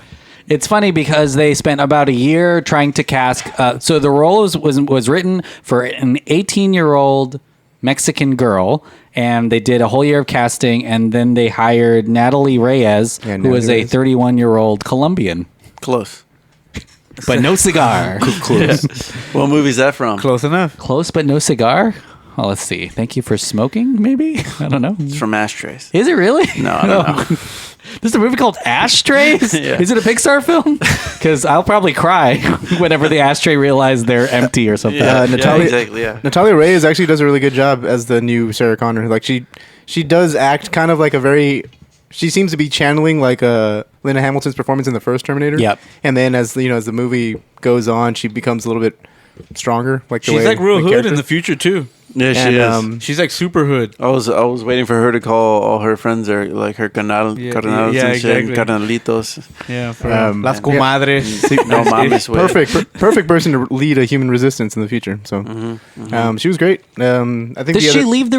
It's funny because they spent about a year trying to cast. So the role was written for an 18-year-old Mexican girl, and they did a whole year of casting, and then they hired Natalie Reyes, who is a 31-year-old Colombian. Close. But no cigar. Close. What movie is that from? Close enough. Close, but no cigar? Well, let's see. Thank you for smoking, maybe? I don't know. It's from Ashtrays. Is it really? No, I don't know. There's a movie called Ashtrays? Yeah. Is it a Pixar film? Because I'll probably cry whenever the ashtray realize they're empty or something. Natalia Reyes actually does a really good job as the new Sarah Connor. Like she does act kind of like a very. She seems to be channeling like Linda Hamilton's performance in the first Terminator. Yep. And then as the movie goes on, she becomes a little bit stronger. Like she's like real hood in the future too. Yeah, she is. She's like super hood. I was waiting for her to call all her friends or like her carnals and shit, carnalitos. Yeah, for las comadres. No mames, perfect person to lead a human resistance in the future. So, she was great. I think. Does she lead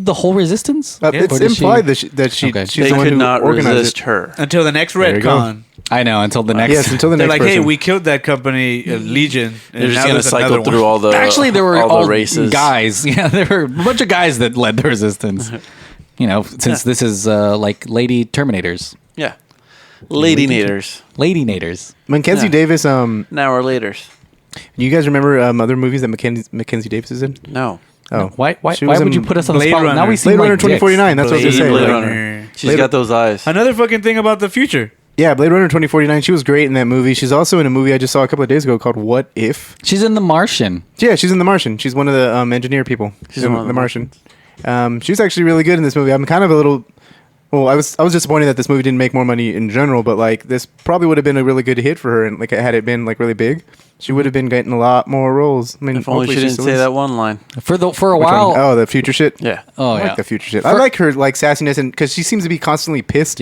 the whole resistance? It's implied that she's the one who organized her until the next retcon. I know, until the next. Yes, until the They're next. Like, person. hey, we killed that company, Legion. They're just gonna cycle through all the. Actually, there were all the races. Guys. Yeah, there were a bunch of guys that led the resistance. Since this is like Lady Terminators. Yeah, Lady Naders. Lady Naders. Mackenzie Davis. Now we're laters. You guys remember other movies that Mackenzie Davis is in? No. Oh, why would you put us on the spot? Now we see Blade Runner 2049. That's what I was Blade saying. Runner. She's got those eyes. Another fucking thing about the future. Yeah, Blade Runner 2049. She was great in that movie. She's also in a movie I just saw a couple of days ago called What If? She's in The Martian. Yeah, she's in The Martian. She's one of the engineer people. She's in The Martian. She's actually really good in this movie. I'm kind of a little. Well, I was disappointed that this movie didn't make more money in general, but like this probably would have been a really good hit for her, and like had it been like really big, she would have been getting a lot more roles. I mean, if only she didn't say that one line for a while. Oh, the future shit. Yeah. Oh, I like the future shit. I like her like sassiness, and because she seems to be constantly pissed.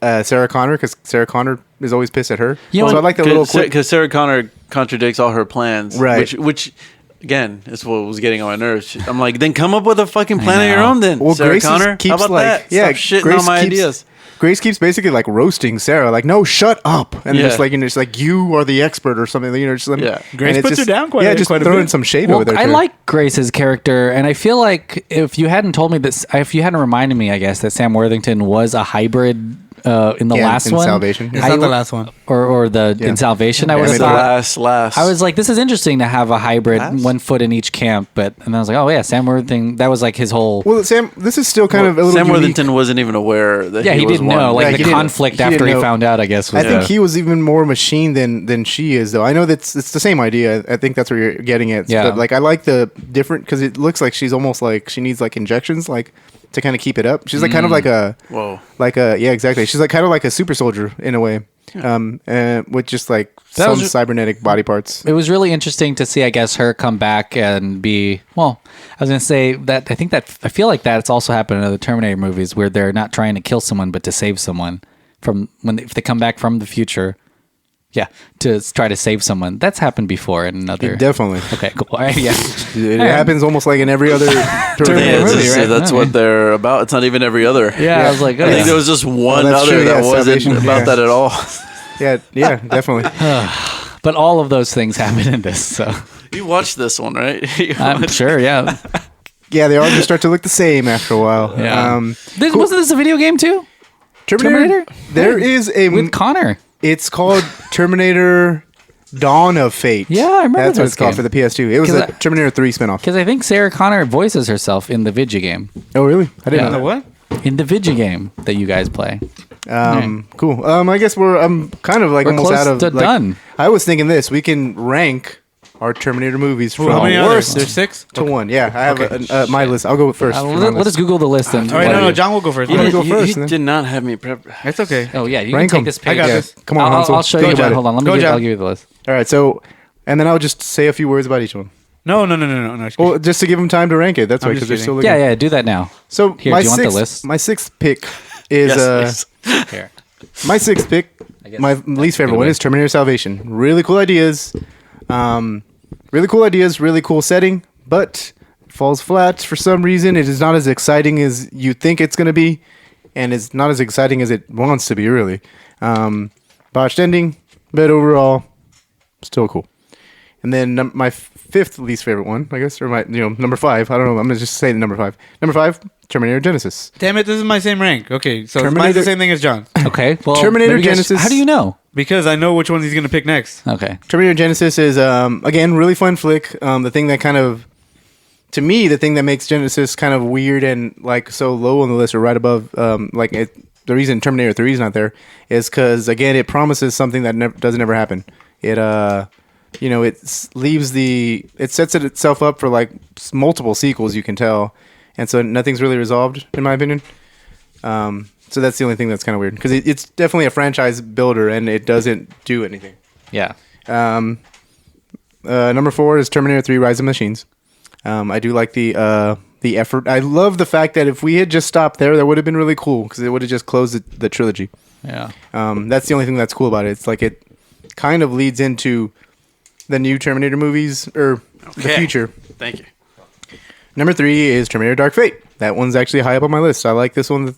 At Sarah Connor, because Sarah Connor is always pissed at her. So I like the little quick because Sarah Connor contradicts all her plans, right? Which again is what was getting on my nerves. I'm like, then come up with a fucking plan of your own, then. Well, Sarah Grace Connor, keeps how about like that? yeah, Stop shitting Grace on my keeps, ideas. Grace keeps basically like roasting Sarah, like, no, shut up, and just like it's like you are the expert or something, just Grace puts her down quite just a throwing bit. some shade over there. I like Grace's character, and I feel like if you hadn't told me this, if you hadn't reminded me, I guess that Sam Worthington was a hybrid. In the last one, Salvation. It's not the last one, or in Salvation. I would have thought last. I was like, this is interesting to have a hybrid, 1 foot in each camp. But and I was like, oh yeah, Sam Worthington. That was like his whole. Well, Sam, this is still kind of a little. Sam unique. Worthington wasn't even aware that. Yeah, he didn't know. Like the conflict after he know. found out, I guess. I think he was even more machine than she is, though. I know that's it's the same idea. I think that's where you're getting at. Yeah. But like, I like the different because it looks like she's almost like she needs like injections, like. To kind of keep it up, she's like kind of like a yeah, exactly. She's like kind of like a super soldier in a way, with just like some cybernetic body parts. It was really interesting to see, I guess, her come back and be. Well, I was gonna say that I feel like that's also happened in other Terminator movies where they're not trying to kill someone but to save someone from if they come back from the future. Yeah, to try to save someone. That's happened before in another. Definitely. Okay, cool. All right, yeah. It happens almost like in every other Terminator movie, right? That's what they're about. It's not even every other. Yeah, I was like, I think there was just one other that wasn't about that at all. Yeah, definitely. But all of those things happen in this. So you watched this one, right? I'm sure. Yeah. Yeah, they all just start to look the same after a while. Yeah. Wasn't this a video game too? Terminator? There is a with Connor. It's called Terminator Dawn of Fate. Yeah, I remember that's what it's called for the PS2. It was a Terminator 3 spinoff. Because I think Sarah Connor voices herself in the video game. Oh, really? I didn't know that. What? In the video game that you guys play. Cool. I guess I'm kind of like we're almost close out of to done. I was thinking this. We can rank our Terminator movies from how many worst There's 6 to 1. Yeah, I have my list. I'll go first. Let us Google the list. And all right, no, John will go first. You go first. He did not have me prep. It's okay. Oh yeah, you rank can take them. this page. I got this. Come on, I'll show you, John. Hold on, I'll give you the list. All right, so and then I'll just say a few words about each one. No. Well, just to give them time to rank it. That's why, because they're still looking. Yeah, do that now. So here, do you want the list? My sixth pick is Here. My sixth pick my least favorite one is Terminator Salvation. Really cool ideas. Really cool setting, but falls flat for some reason. It is not as exciting as you think it's going to be, and it's not as exciting as it wants to be, really. Botched ending, but overall, still cool. And then my fifth least favorite one, I guess, or my number 5. I don't know. I'm gonna just say number 5. Number 5, Terminator Genesis. Damn it! This is my same rank. Okay, so Terminator- mine's the same thing as John. Okay, well, Terminator maybe Genesis. How do you know? Because I know which one he's gonna pick next. Okay. Terminator Genesis is again really fun flick. The thing that kind of, to me, the thing that makes Genesis kind of weird and like so low on the list or right above, the reason Terminator 3 is not there is because again it promises something that doesn't ever happen. It it sets itself up for like multiple sequels, you can tell, and so nothing's really resolved in my opinion. So that's the only thing that's kind of weird because it's definitely a franchise builder and it doesn't do anything. Yeah. Number 4 is Terminator 3: Rise of Machines. I do like the effort. I love the fact that if we had just stopped there, that would have been really cool because it would have just closed the trilogy. Yeah. That's the only thing that's cool about it. It's like it kind of leads into the new Terminator movies or the future. Thank you. Number 3 is Terminator Dark Fate. That one's actually high up on my list. I like this one.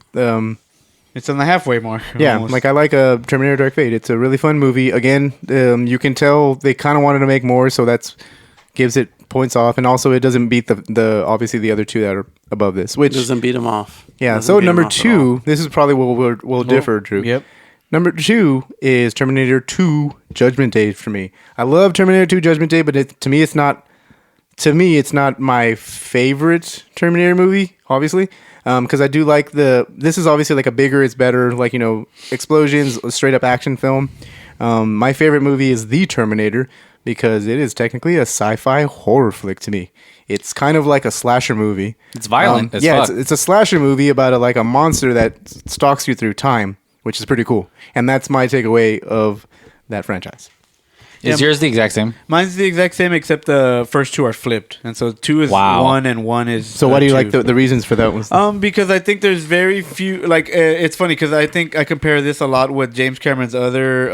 It's on the halfway mark. Yeah, almost. like I like Terminator Dark Fate. It's a really fun movie. Again, you can tell they kind of wanted to make more, so that's gives it points off. And also, it doesn't beat the obviously the other two that are above this. Which doesn't beat them off. Yeah. Doesn't So beat 'em number off at 2, this is probably where we'll differ, Drew. Yep. Number 2 is Terminator 2 Judgment Day for me. I love Terminator 2 Judgment Day, but to me it's not my favorite Terminator movie, obviously. Because I do like this is obviously like a bigger, it's better, like, explosions, a straight up action film. My favorite movie is The Terminator because it is technically a sci-fi horror flick to me. It's kind of like a slasher movie. It's violent as yeah, fuck. it's a slasher movie about a monster that stalks you through time, which is pretty cool. And that's my takeaway of that franchise. Is yours the exact same? Mine's the exact same, except the first 2 are flipped, and so 2 is 1 and 1 is. So why do you 2. like the reasons for that one? Because I think there's very few. Like it's funny because I think I compare this a lot with James Cameron's other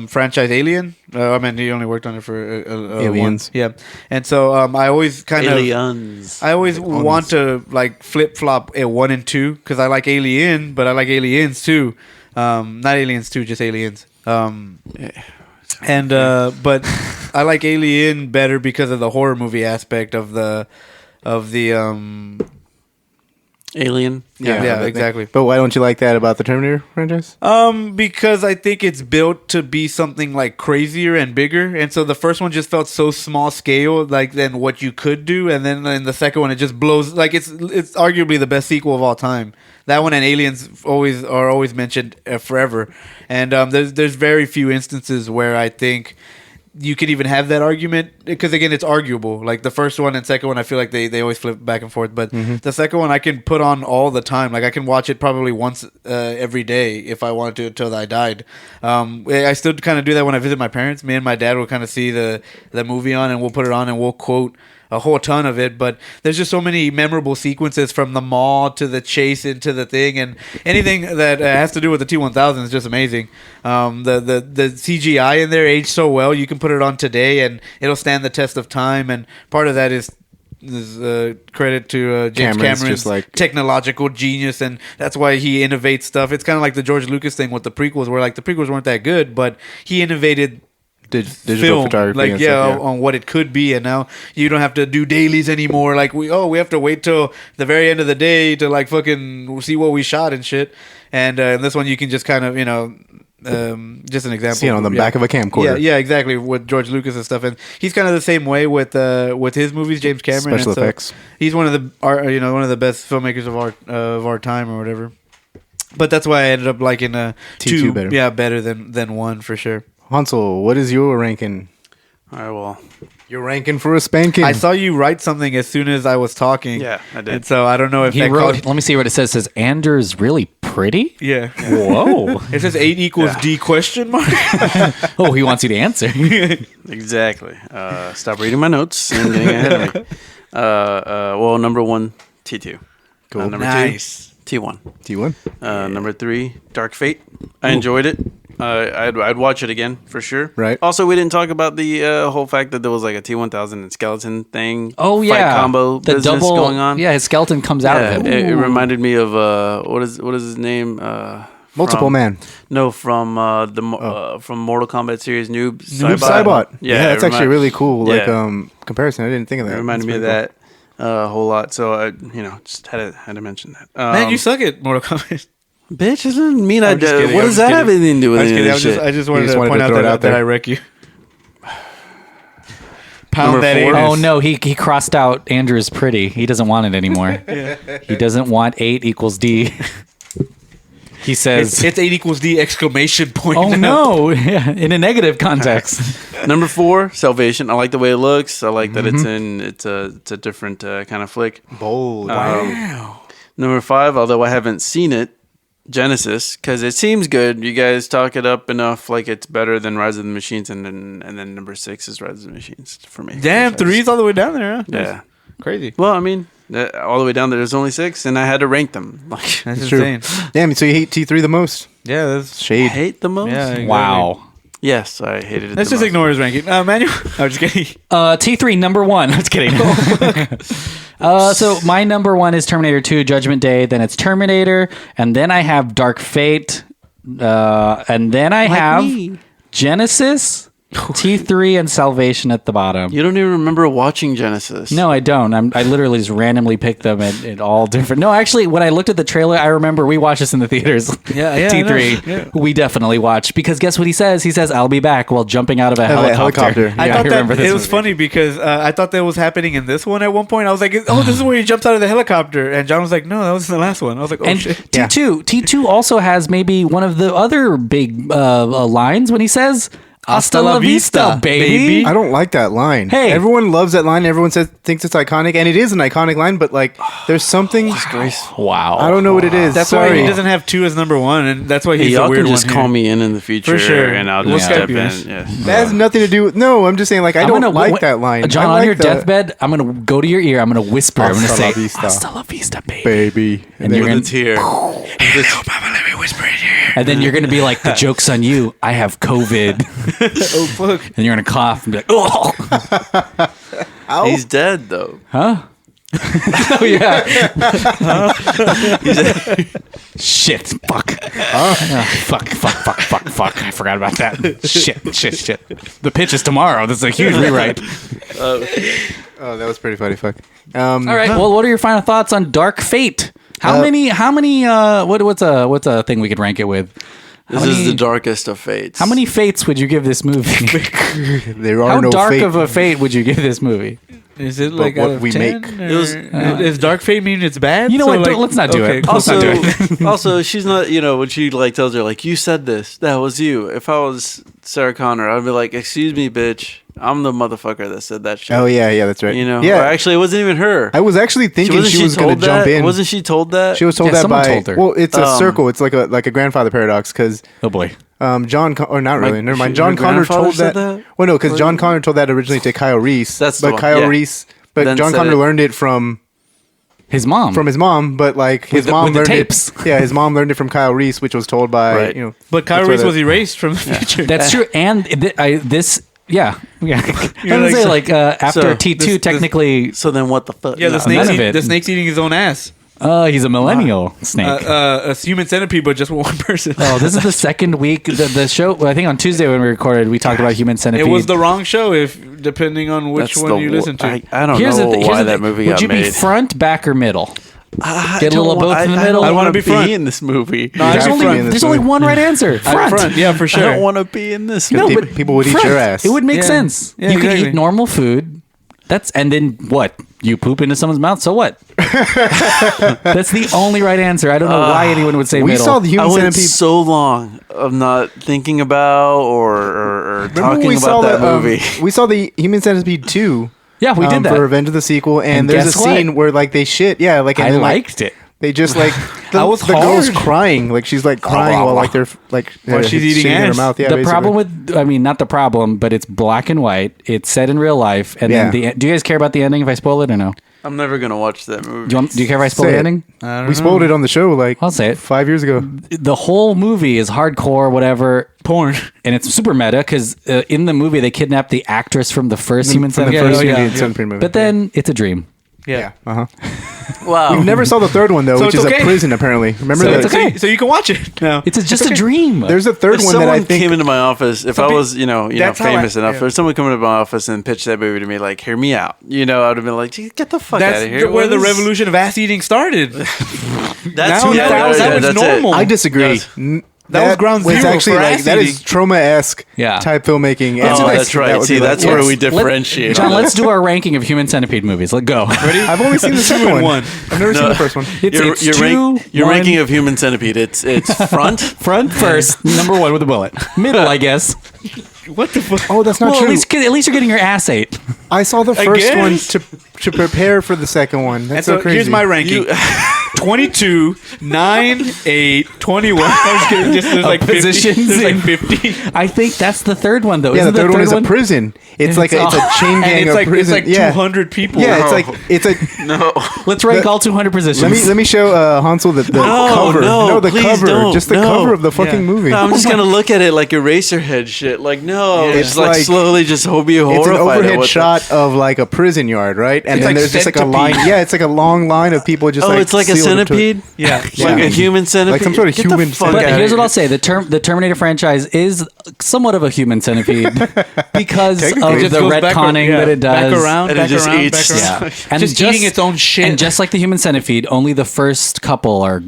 franchise, Alien. I mean, he only worked on it for Aliens. Yeah, and so I always kind Aliens. I always want to like flip flop at 1 and 2 because I like Alien, but I like Aliens too. Not Aliens 2, just Aliens. And but I like Alien better because of the horror movie aspect of the Alien. Yeah, exactly. But why don't you like that about the Terminator franchise? Because I think it's built to be something like crazier and bigger, and so the first one just felt so small scale, like than what you could do, and then in the second one it just blows. Like it's arguably the best sequel of all time. That one and Aliens are always mentioned forever, and there's very few instances where I think you could even have that argument because again it's arguable. Like the first one and second one, I feel like they always flip back and forth, but the second one I can put on all the time. Like I can watch it probably once every day if I wanted to until I died. I still kind of do that when I visit my parents. Me and my dad will kind of see the movie on and we'll put it on and we'll quote a whole ton of it, but there's just so many memorable sequences from the mall to the chase into the thing, and anything that has to do with the T-1000 is just amazing. The CGI in there aged so well. You can put it on today and it'll stand the test of time, and part of that is credit to James Cameron's technological genius, and that's why he innovates stuff. It's kind of like the George Lucas thing with the prequels, where like the prequels weren't that good, but he innovated digital film, photography, like and stuff, on what it could be, and now you don't have to do dailies anymore. Like we have to wait till the very end of the day to like fucking see what we shot and shit. And this one you can just kind of just an example. See it on the back of a camcorder. Yeah, exactly. With George Lucas and stuff, and he's kind of the same way with his movies. James Cameron, special effects. He's one of the best filmmakers of our time or whatever. But that's why I ended up liking T2 better. Yeah, better than 1 for sure. Hansel, what is your ranking? All right, well, you're ranking for a spanking. I saw you write something as soon as I was talking. Yeah, I did. And so I don't know if he wrote. Let me see what it says. It says Anders really pretty. Yeah. Whoa. It says 8 equals D question mark. Oh, he wants you to answer. Exactly. Stop reading my notes and getting ahead of me. Well, number 1, T2. Cool. Number nice. 2, T1. T1. Number 3, Dark Fate. I enjoyed it. I'd watch it again for sure. Right. Also, we didn't talk about the whole fact that there was like a T-1000 and skeleton thing. Oh fight yeah, combo the business double going on. Yeah, his skeleton comes out of it. It reminded me of what is his name? Multiple Man. No, from from Mortal Kombat series Noob Saibot. Yeah, that's actually really cool. Yeah. Like comparison. I didn't think of that. It reminded me of that a whole lot. So I, just had to mention that. Man, you suck at Mortal Kombat. Bitch, it doesn't mean I I'm just do. kidding, What I'm does just that have kidding. anything to do with I'm just any of kidding. this shit? I just wanted to wanted point to out throw it out that there. I wreck you. Pound Number that 4. anus. Oh no, he crossed out Andrew's pretty. He doesn't want it anymore. He doesn't want 8 equals D. He says It's 8 equals D exclamation point. oh no, yeah, in a negative context. Number 4, Salvation. I like the way it looks. I like that it's a different kind of flick. Bold. Wow. Number 5, although I haven't seen it, Genesis, because it seems good. You guys talk it up enough like it's better than Rise of the Machines, and then number 6 is Rise of the Machines for me. Damn, 3's all the way down there, huh? Yeah. Crazy. Well, I mean, all the way down there, there's only 6, and I had to rank them. Like, That's True. insane. Damn, so you hate T3 the most? Yeah, that's Shade. hate the most? yeah. Exactly. Wow. Yes, I hated it. Let's the just most. ignore his ranking. Manuel. I'm just kidding. T3 number 1. Let's kidding. So my number 1 is Terminator 2 Judgment Day. Then it's Terminator, and then I have Dark Fate, and then I have Genesis, T3, and Salvation at the bottom. You don't even remember watching Genesis. No, I don't. I literally just randomly picked them at all different. No, actually, when I looked at the trailer, I remember we watched this in the theaters. Yeah, T3. yeah. We definitely watched because guess what he says? He says, "I'll be back," while jumping out of a helicopter. I Yeah, thought remember that this it was movie. funny because I thought that was happening in this one at one point. I was like, "Oh, this is where he jumps out of the helicopter," and John was like, "No, that was in the last one." I was like, "Oh And shit!" T2 also has maybe one of the other big lines when he says, "Hasta la vista, baby." I don't like that line. Hey. Everyone loves that line. Everyone thinks it's iconic, and it is an iconic line. But like, there's something. Wow. I don't know what it is. That's Sorry. why he doesn't have 2 as number 1, and that's why Hey, he's y'all a weird can just one call here. me in the future, For sure. and I'll We'll just Skype step you in. in. Yeah. That has nothing to do with. No, I'm just saying. Like, I don't like that line. John, I on like your the- deathbed, I'm gonna go to your ear. I'm gonna whisper. I'm gonna Hasta say, la vista. "Hasta la vista, baby." baby, And you're gonna, Tear. and then you're gonna be like, "The joke's on you. I have COVID." Oh fuck! And you're gonna cough and be like, "Oh, He's dead though. oh yeah." Shit! Fuck! Fuck! I forgot about that. Shit! The pitch is tomorrow. This is a huge rewrite. Oh, that was pretty funny. Fuck. All right. Well, what are your final thoughts on Dark Fate? How many? What's a thing we could rank it with? This is the darkest of fates. How many fates would you give this movie? There are How no dark fate. of a fate would you give this movie? Is it like what out of we 10, make. or- It was- Does Dark Fate mean it's bad? You know So, what? like- Let's not do okay, it. cool. Let's not do it. Also, she's not, when she like tells her like, "You said this, that was you." If I was Sarah Connor, I'd be like, "Excuse me, bitch, I'm the motherfucker that said that shit." Oh yeah, that's right. Yeah. Or actually, it wasn't even her. I was actually thinking Wasn't she was going to told jump that? in. Wasn't she told that? She was told Yeah, that someone by. told her. Well, it's a circle. It's like a grandfather paradox because Oh boy. John or not really. Never mind. her John Connor grandfather told said that. that? Well, no, because John Connor told that originally to Kyle Reese. That's the but one, Kyle yeah. Reese. But Then John said Connor it- learned it from His mom. his mom. But like his mom with the learned tapes. it. Yeah, his mom learned it from Kyle Reese, which was told by Right. But Kyle that's where Reese the- was erased from the future. That's true. And this. Yeah. I You're would say like- after So, T2, this- technically, So then, what the fuck? Yeah, the No. snake's, none of it. the snake's eating his own ass. he's a millennial snake. A human centipede, but just with one person. Oh, this is the second week. The show, well, I think on Tuesday when we recorded, we talked about Human Centipede. It was the wrong show, if depending on which That's one the you wor- listen to. I don't Here's know the, here's why the that thing. movie Would got you be made. front, back, or middle? I Get a little don't both wa- in the I middle? don't I wanna want be to be front. in this movie. No, There's I'd be only, front. there's only one right answer. Front. Front, yeah, for I sure. don't want to be in this No, movie. but people would eat front. your ass. It would make Yeah. sense. Yeah, You could exactly. eat normal food. And then what? You poop into someone's mouth, so what? That's the only right answer. I don't know why anyone would say we middle. saw the I Human went Centipede. so long of not thinking about or Remember talking when we about saw that the, movie. we saw the Human Centipede 2. Yeah, we did that. for Revenge of the Sequel, and And there's a guess what? scene where like they shit. Yeah, like and I then, like, liked it. They just like That was the girl's hard. crying, like she's like crying while like they're like While she's eating shitting in her ass. mouth. Yeah, The basically. problem with, I mean, not the problem, but it's black and white. It's set in real life. And Yeah. then do you guys care about the ending if I spoil it or no? I'm never gonna watch that movie. Do you care if I spoil Say the it. ending? We spoiled it on the show like I'll say it. 5 years ago. The whole movie is hardcore, whatever. Porn. And it's super meta because in the movie, they kidnap the actress from the first Human From the Centipede. first Human Centipede movie. But then it's a dream. Yeah. Uh-huh. Wow. We never saw the third one, though, So which it's is okay. a prison, apparently. Remember So that? it's okay. So you can watch it now. It's just a dream. There's a third If one that I someone think... came into my office, if I was, that's how famous enough, yeah. or someone come into my office and pitched that movie to me, like, hear me out, I would have been like, get the fuck That's out of here. where the What is- revolution of ass eating started. That's Now yeah, that was that's normal. it. I disagree. That was ground zero actually for like ass that eating. is trauma-esque Yeah. type filmmaking. Oh, And that's right. that would See, be like- that's where Yes. we differentiate. John, let's do our ranking of Human Centipede movies. Let's go. Ready? I've only seen the second one. one. I've never seen the first one. It's your two, your one- ranking of Human Centipede. It's front. Front first, number one with a bullet. Middle, I guess. What the fuck? Oh, that's not Well, true. at least you're getting your ass ate. I saw the first guess. one to prepare for the second one. And That's so so crazy. here's my ranking. 22, 9, 8, 21. I was kidding. Just there's like 50. positions There's like in- 50. I think that's the third one, though. Yeah, Isn't the third one is a one? prison. It's like it's a chain gang And it's of like prison. it's like yeah. 200 people. Yeah, it's No. like it's a. No. Let's rank all 200 positions. Let me show Hansel the cover. no, the please cover. don't. Just the No. cover of the fucking Yeah. movie. No, I'm just gonna look at it like Eraserhead shit. Like no, It's it's like like- slowly just be horrified. It's an at overhead what shot of like a prison yard, right? And It's then like there's just like a centipede. line. Yeah, it's like a long line of people just. Oh, like it's like a sealed into- centipede. Yeah. Like Yeah. a human centipede. Like some sort of Get the human fuck centipede. But outta here's what here. I'll say: the Terminator franchise is somewhat of a human centipede because Technically. of It the just goes back retconning yeah, that it does. Back around, And it back just around, eats. back around. Yeah. Just eating its own shit. And just like the human centipede, only the first couple are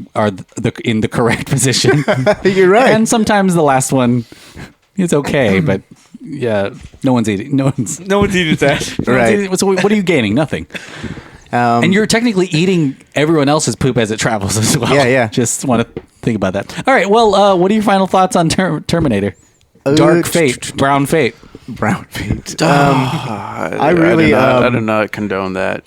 in the correct position. You're right. And sometimes the last one is okay, but yeah, no one's eating. No one's eating its ass. Right. So what are you gaining? Nothing. And you're technically eating everyone else's poop as it travels as well. Yeah, yeah. Just want to think about that. All right. Well, what are your final thoughts on Terminator? Dark Fate, Brown Fate. Brown Fate. I really, I do not condone that.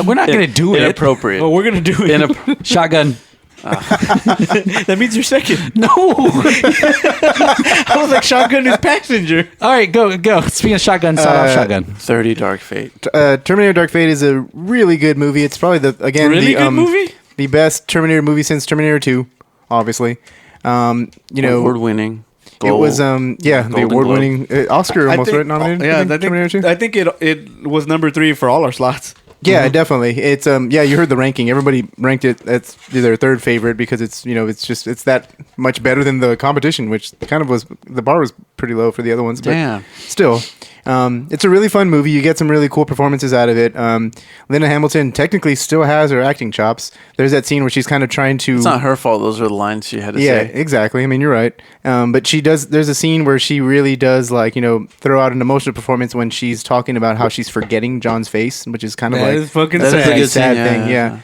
We're not going to do it. Inappropriate. Well, we're gonna do it. Shotgun. That means you're second. No. I was like, shotgun is passenger. All right, go. Speaking of shotgun, start off shotgun. 30 Dark Fate. Terminator Dark Fate is a really good movie. It's probably Really good movie? the best Terminator movie since Terminator 2, obviously. Award winning. It was the Golden award-winning Oscar almost right nominated. Yeah, Terminator 2. I think it was number 3 for all our slots. Yeah, definitely. It's you heard the ranking. Everybody ranked it as their third favorite because it's it's that much better than the competition, which kind of was the bar was pretty low for the other ones. But Damn. still, it's a really fun movie. You get some really cool performances out of it. Linda Hamilton technically still has her acting chops. There's that scene where she's kind of trying to. It's not her fault. Those are the lines she had to Yeah, say. exactly. I mean, you're right. But she does. There's a scene where she really does throw out an emotional performance when she's talking about how she's forgetting John's face, which is kind of That like is fucking That is a sad. good sad scene, thing. yeah.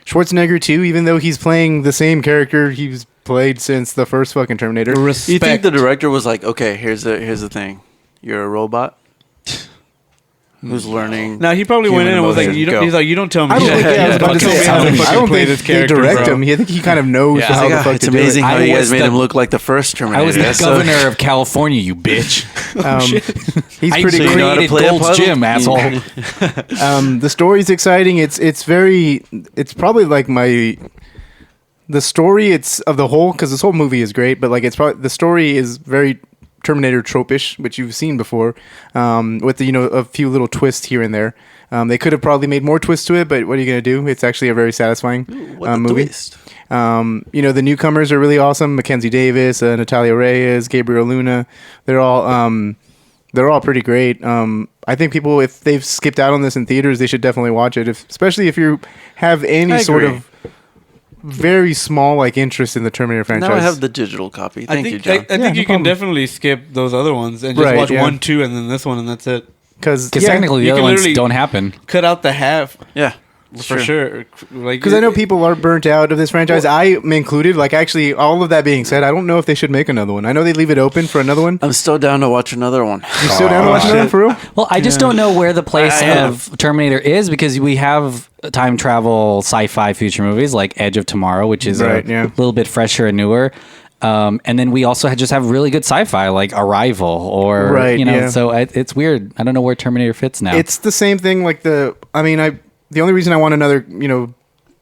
Schwarzenegger too, even though he's playing the same character he's played since the first fucking Terminator. You think the director was like, okay, here's the thing. You're a robot who's learning. Now he probably went in and was like, emotions. Go. he's like, you don't tell me. I don't think, I was about to say, I don't think this they character, direct bro. him. I think he kind of knows Yeah. how It's the like, fuck it's to do amazing it. how I you was guys made the- him look like the first Terminator. I was the That's so- governor of California, you bitch. He's I pretty So you know how to created play a Gold's puzzle? Gym, asshole. The story's exciting. It's probably like the story of the whole, because this whole movie is great, but like it's probably the story is very Terminator tropish, which you've seen before, with a few little twists here and there. They could have probably made more twists to it, but what are you gonna do? It's actually a very satisfying What the movie. twist? The newcomers are really awesome. Mackenzie Davis, Natalia Reyes, Gabriel Luna. They're all pretty great. I think people, if they've skipped out on this in theaters, they should definitely watch it. Especially if you have any I sort agree. of very small interest in the Terminator franchise. Now I have the digital copy. Thank you, John. I think no you can problem. definitely skip those other ones and just Right, watch yeah. 1, 2, and then this one, and that's it. because Technically, the you other can ones literally- don't happen. Cut out the half yeah. for sure. Like, because I know people are burnt out of this franchise. I'm included. Actually, all of that being said, I don't know if they should make another one. I know they leave it open for another one. I'm still down to watch another one. You still down to watch another one for real? Well, I just don't know where the place I am. of Terminator is because we have time travel sci-fi future movies like Edge of Tomorrow, which is Right, a yeah. little bit fresher and newer. And then we also just have really good sci-fi like Arrival or, Right, yeah. so it's weird. I don't know where Terminator fits now. It's the same thing. the only reason I want another,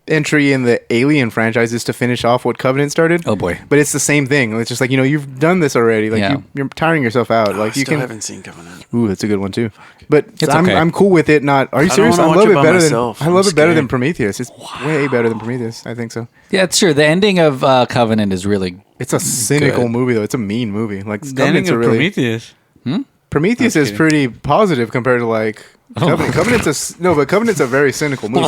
entry in the Alien franchise is to finish off what Covenant started. Oh boy. But it's the same thing. It's just like, you've done this already. Like you're tiring yourself out. Like I you can. haven't seen Covenant. Ooh, that's a good one too. But It's I'm okay. I'm cool with it. Not. Are you I don't serious? I wanna love watch it it by better myself. than. I I'm love it better than scared. Prometheus. It's way better than Prometheus. I think so. Yeah, it's true. The ending of Covenant is really. It's a cynical Good. movie though. It's a mean movie. Like The ending Covenant's of a really. Prometheus. Prometheus is pretty positive compared to like Covenant. But Covenant's a very cynical movie.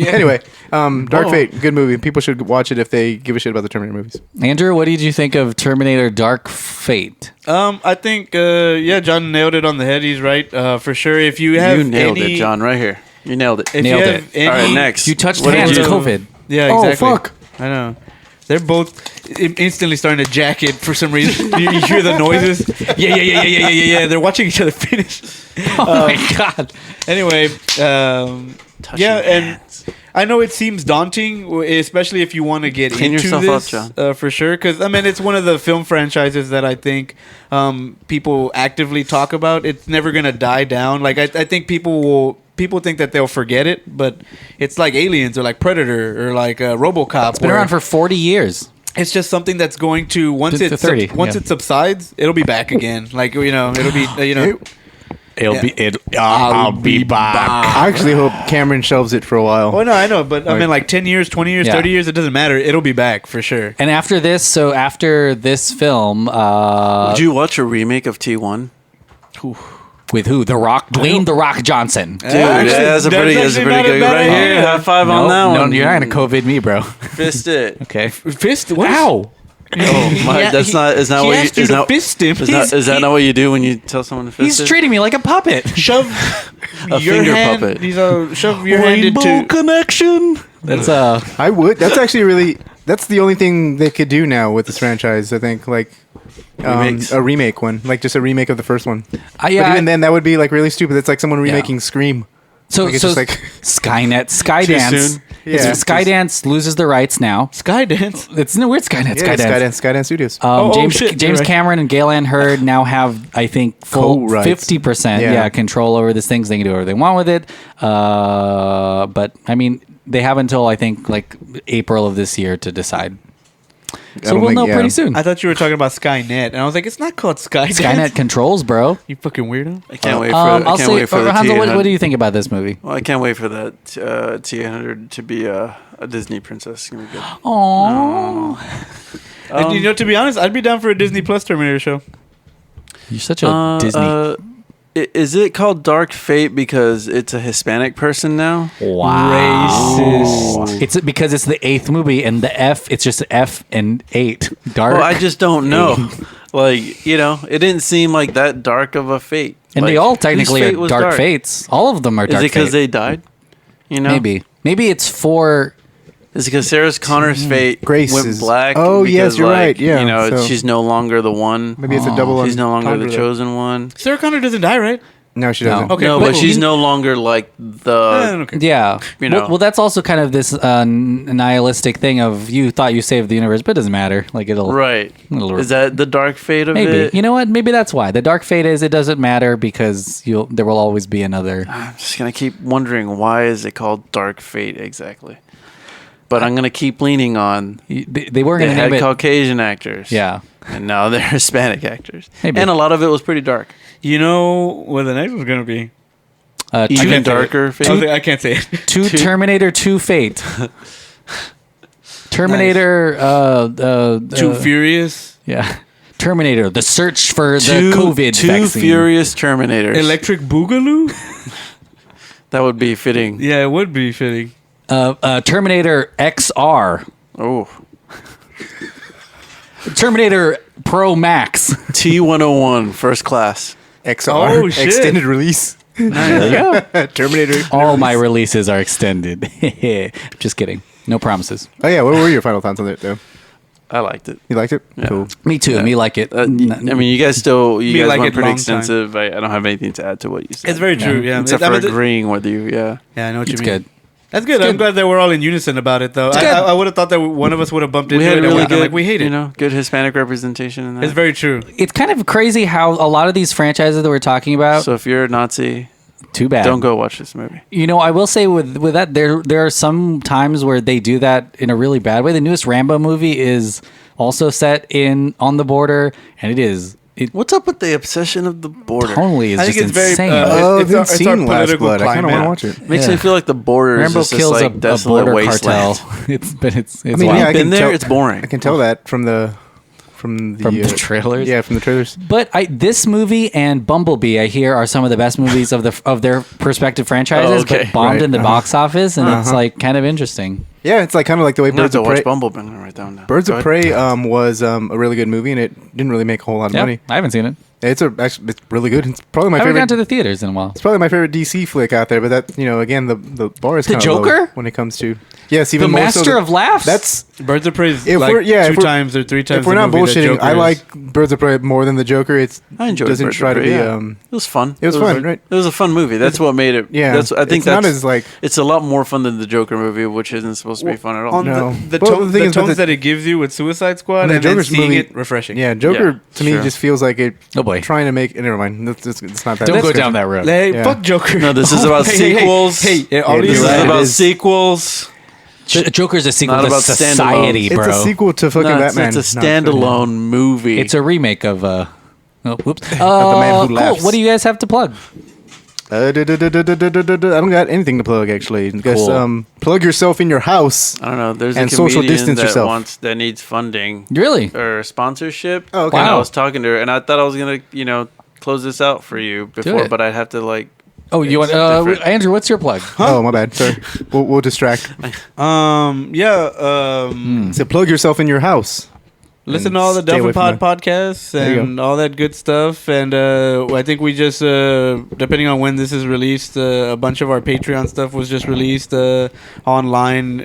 Anyway, Dark Fate, good movie. People should watch it if they give a shit about the Terminator movies. Andrew, what did you think of Terminator Dark Fate? I think John nailed it on the head. He's right for sure. If you have You nailed any, it, John, right here. You nailed it. If Nailed you it. have any, All right, next. You touched What did hands. you- COVID. Yeah, Oh, exactly. fuck. I know. They're both instantly starting to jacket for some reason. you hear the noises. Yeah. They're watching each other finish. Oh my god. Anyway, and I know it seems daunting, especially if you want to get Clean into yourself this, up, John. for sure. Because it's one of the film franchises that I think people actively talk about. It's never gonna die down. Like I think people think that they'll forget it, but it's like Aliens or like Predator or like RoboCop. It's been around for 40 years. It's just something that's going to once To it 30, it subsides, it'll be back again. Like it'll be I'll be back. I actually hope Cameron shelves it for a while. Oh no, I know, but I mean, like 10 years, 20 years, Yeah. 30 years, it doesn't matter. It'll be back for sure. And after this film, Would you watch a remake of T1? with who? The Rock, Dwayne The Rock Johnson. Dude, that's a pretty good. Right here, high five on that one. No, you're not gonna COVID me, bro. Fist it. Okay. Fist? What? Ow. Oh my! That's not. Is not He what asked you. you Is to not. fist him. Is that not what you do when you tell someone to fist He's it? treating me like a puppet. Shove A your finger hand. puppet. Shove your hand into. connection. That's I would. That's actually really. That's the only thing they could do now with this franchise. I think like Remakes. a remake one, like just a remake of the first one. But yeah. even then, that would be like really stupid. It's like someone remaking Scream. So, Like, it's so just like- Skynet, Skydance. soon? Yeah. Skydance loses the rights now. Skydance. It's no weird. Skynet, Yeah, Skydance. Skydance Studios. James shit, you're James right. Cameron and Gail Ann Hurd now have, I think, full Co-rights. 50% Yeah. control over this thing. So they can do whatever they want with it. But I mean, they have until I think like April of this year to decide. So don't we'll think- know yeah. pretty soon. I thought you were talking about Skynet, and I was like, it's not called Skydance. Skynet controls, bro. You fucking weirdo. I can't wait for. I'll I can't say, wait for the Hanzo, T800. what do you think about this movie? Well, I can't wait for that T800 to be a Disney princess. It's gonna be good. Oh, And, to be honest, I'd be down for a Disney Plus Terminator show. you're such a Disney. Is it called Dark Fate because it's a Hispanic person now? Wow. Racist. It's because it's the 8th movie and the F, it's just F and 8. Dark. Well, I just don't know. Like, it didn't seem like that dark of a fate. and Like, they all whose technically fate are was dark fates. All of them are Is dark it because fate. they died? Maybe it's for Is it because Sarah Connor's fate Grace went is- black? Oh, because, yes, you're right, yeah, so- she's no longer the one. Maybe it's a double. She's no longer the entendre. chosen one. Sarah Connor doesn't die, right? No, she doesn't. Okay, No, cool. but she's no longer like the. Okay. yeah. You know. Well, that's also kind of this nihilistic thing of you thought you saved the universe, but it doesn't matter. Like it'll Right. it'll- Is that the dark fate of maybe. it? You know what? Maybe that's why the dark fate is. It doesn't matter because there will always be another. I'm just gonna keep wondering why is it called Dark Fate exactly. But I'm gonna keep leaning on. They were They going to had name it. Caucasian actors. Yeah. And now they're Hispanic actors. Maybe. And a lot of it was pretty dark. You know what the next one's gonna be? Even can't say darker it. fate. I can't say it. Terminator 2 Fate. Terminator. Too Furious. Yeah. Terminator. The search for the COVID two vaccine. furious Terminators. Electric Boogaloo. That would be fitting. Yeah, it would be fitting. Terminator XR. Oh. Terminator Pro Max. T101 first class. XR Oh, shit. extended release. Terminator. All my releases are extended. Just kidding. No promises. Oh yeah, what were your final thoughts on it though? I liked it. You liked it? Yeah. Cool. Me too. Me like it. I mean, you guys still Me guys like went it pretty long time. extensive. I don't have anything to add to what you said. It's very true. Yeah, Except I for mean, agreeing with you. Yeah. Yeah, I know what It's you mean. good. That's good. I'm glad that we're all in unison about it, though. good. I would have thought that one of us would have bumped into We had it. really and good. like we hate it. good Hispanic representation in that. It's very true. It's kind of crazy how a lot of these franchises that we're talking about. So if you're a Nazi, Too bad. Don't go watch this movie. You know, I will say with that, there are some times where they do that in a really bad way. The newest Rambo movie is also set on the border, and it is. What's up with the obsession of the border? Tonally is just insane. I've been seeing Last Blood. I kind of want to watch it. Makes me feel like the border Rambo is just kills like a desolate border wasteland. cartel. It's I mean, wild. yeah, I Been can there, tell, it's boring. I can tell that from the trailers. Yeah, from the trailers. But this movie and Bumblebee, I hear, are some of the best movies of their respective franchises, but bombed in the box office, and it's like kind of interesting. Yeah, it's like kind of like the way Birds of Prey. Watch Bumblebee. I'm gonna write that one down. Birds of Prey was a really good movie, and it didn't really make a whole lot of money. I haven't seen it. It's really good. It's probably my I haven't favorite. gone to the theaters in a while. It's probably my favorite DC flick out there. But that, again, the bar is The kind of low Joker? when it comes to even The more so Master of Laughs. That's Birds of Prey is if like we're, yeah, two if we're- times or three times. If we're the not movie that bullshitting, Joker I is. like Birds of Prey more than the Joker. I enjoyed doesn't Birds try of to Prey, be. yeah. It was fun. It was fun, right? It was a fun movie. That's what made it. Yeah. I think It's not that's as, like- it's a lot more fun than the Joker movie, which isn't supposed to be fun at all. on No. the, Well, tone, the thing the is, but tones the- that it gives you with Suicide Squad And the and then Joker's seeing movie- it refreshing. Yeah, Joker Yeah, to me sure. just feels like it. Oh, boy. Trying to make. Never mind. It's not that. Don't go discussion. down that road. Hey, Yeah. fuck Joker. No, this is about sequels. Hey, all Yeah, these you're This right. is It about is. sequels. Joker's a sequel Not to about Society, standalone. bro. It's a sequel to fucking No, Batman. it's a standalone movie. It's a remake of. Oh, whoops. The Man Who Cool. Laughs. What do you guys have to plug? I don't got anything to plug actually. Just Cool. plug yourself in your house. I don't know. There's and a social comedian distance that yourself. that needs funding Really? or sponsorship. Oh, okay. And I Wow. was talking to her, and I thought I was gonna, close this out for you before, it. but I'd have to like. Oh, you want different. Andrew? What's your plug? Oh, my bad. Sorry. We'll distract. So plug yourself in your house. Listen to all the Stay away Delphin from Pod podcasts There you and all that good stuff. And I think we just, depending on when this is released, a bunch of our Patreon stuff was just released online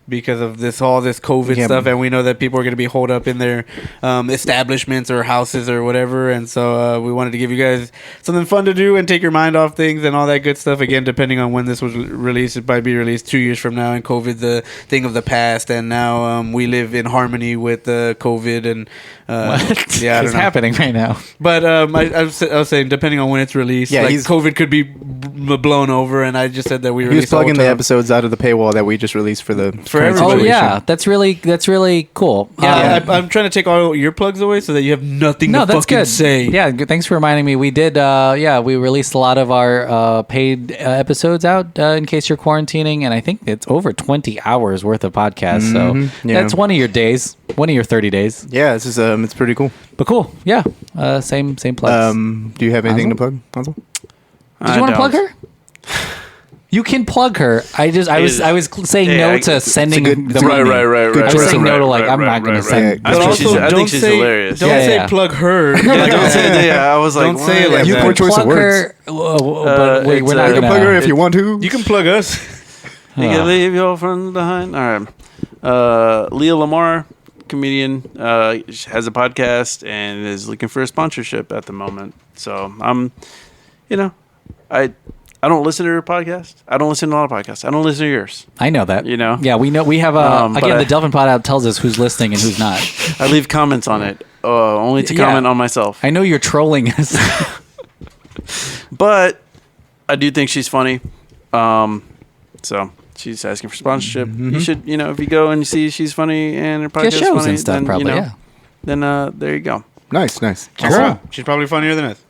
because of all this COVID Yeah. stuff. And we know that people are going to be holed up in their establishments or houses or whatever. And so we wanted to give you guys something fun to do and take your mind off things and all that good stuff. Again, depending on when this was released, it might be released 2 years from now, and COVID the thing of the past. And now we live in harmony with COVID and What yeah, I don't is know. happening right now? But I was saying, depending on when it's released, Yeah, like he's- COVID could be blown over, and I just said that we He was released all plugging the time. episodes out of the paywall that we just released for the For current everybody. Oh situation. yeah, that's really cool. Yeah, I'm trying to take all your plugs away so that you have nothing No, to that's fucking good. say. Yeah, good. Thanks for reminding me. We did. We released a lot of our paid episodes out in case you're quarantining, and I think it's over 20 hours worth of podcasts. So yeah. that's one of your days, one of your 30 days. Yeah, this is it's pretty cool. But cool. Yeah. Same plugs. Do you have anything to Hansel? plug, Hansel? Did you want to plug her? You can plug her. I was saying no to sending it's a good- the money. Right. I was saying no to I'm not going to send. I think she's hilarious. Don't Yeah, say yeah. plug her. I was like, Don't say it like You that. poor choice of Plug words. her, but wait, we're it's, not You going can plug her to. if you want to. You can plug us. You can leave your friends behind. All right. Leah Lamar, comedian, has a podcast and is looking for a sponsorship at the moment. So I'm, I don't listen to her podcast. I don't listen to a lot of podcasts. I don't listen to yours. I know that. You know? Yeah, we know. We have But again, I- the Delphin Pod out tells us who's listening and who's not. I leave comments on it, only to Yeah. comment on myself. I know you're trolling us. But I do think she's funny. So she's asking for sponsorship. You should, if you go and see she's funny and her podcast Get is shows funny, and stuff, then, probably. Yeah, then there you go. Nice. Check her out. She's probably funnier than us.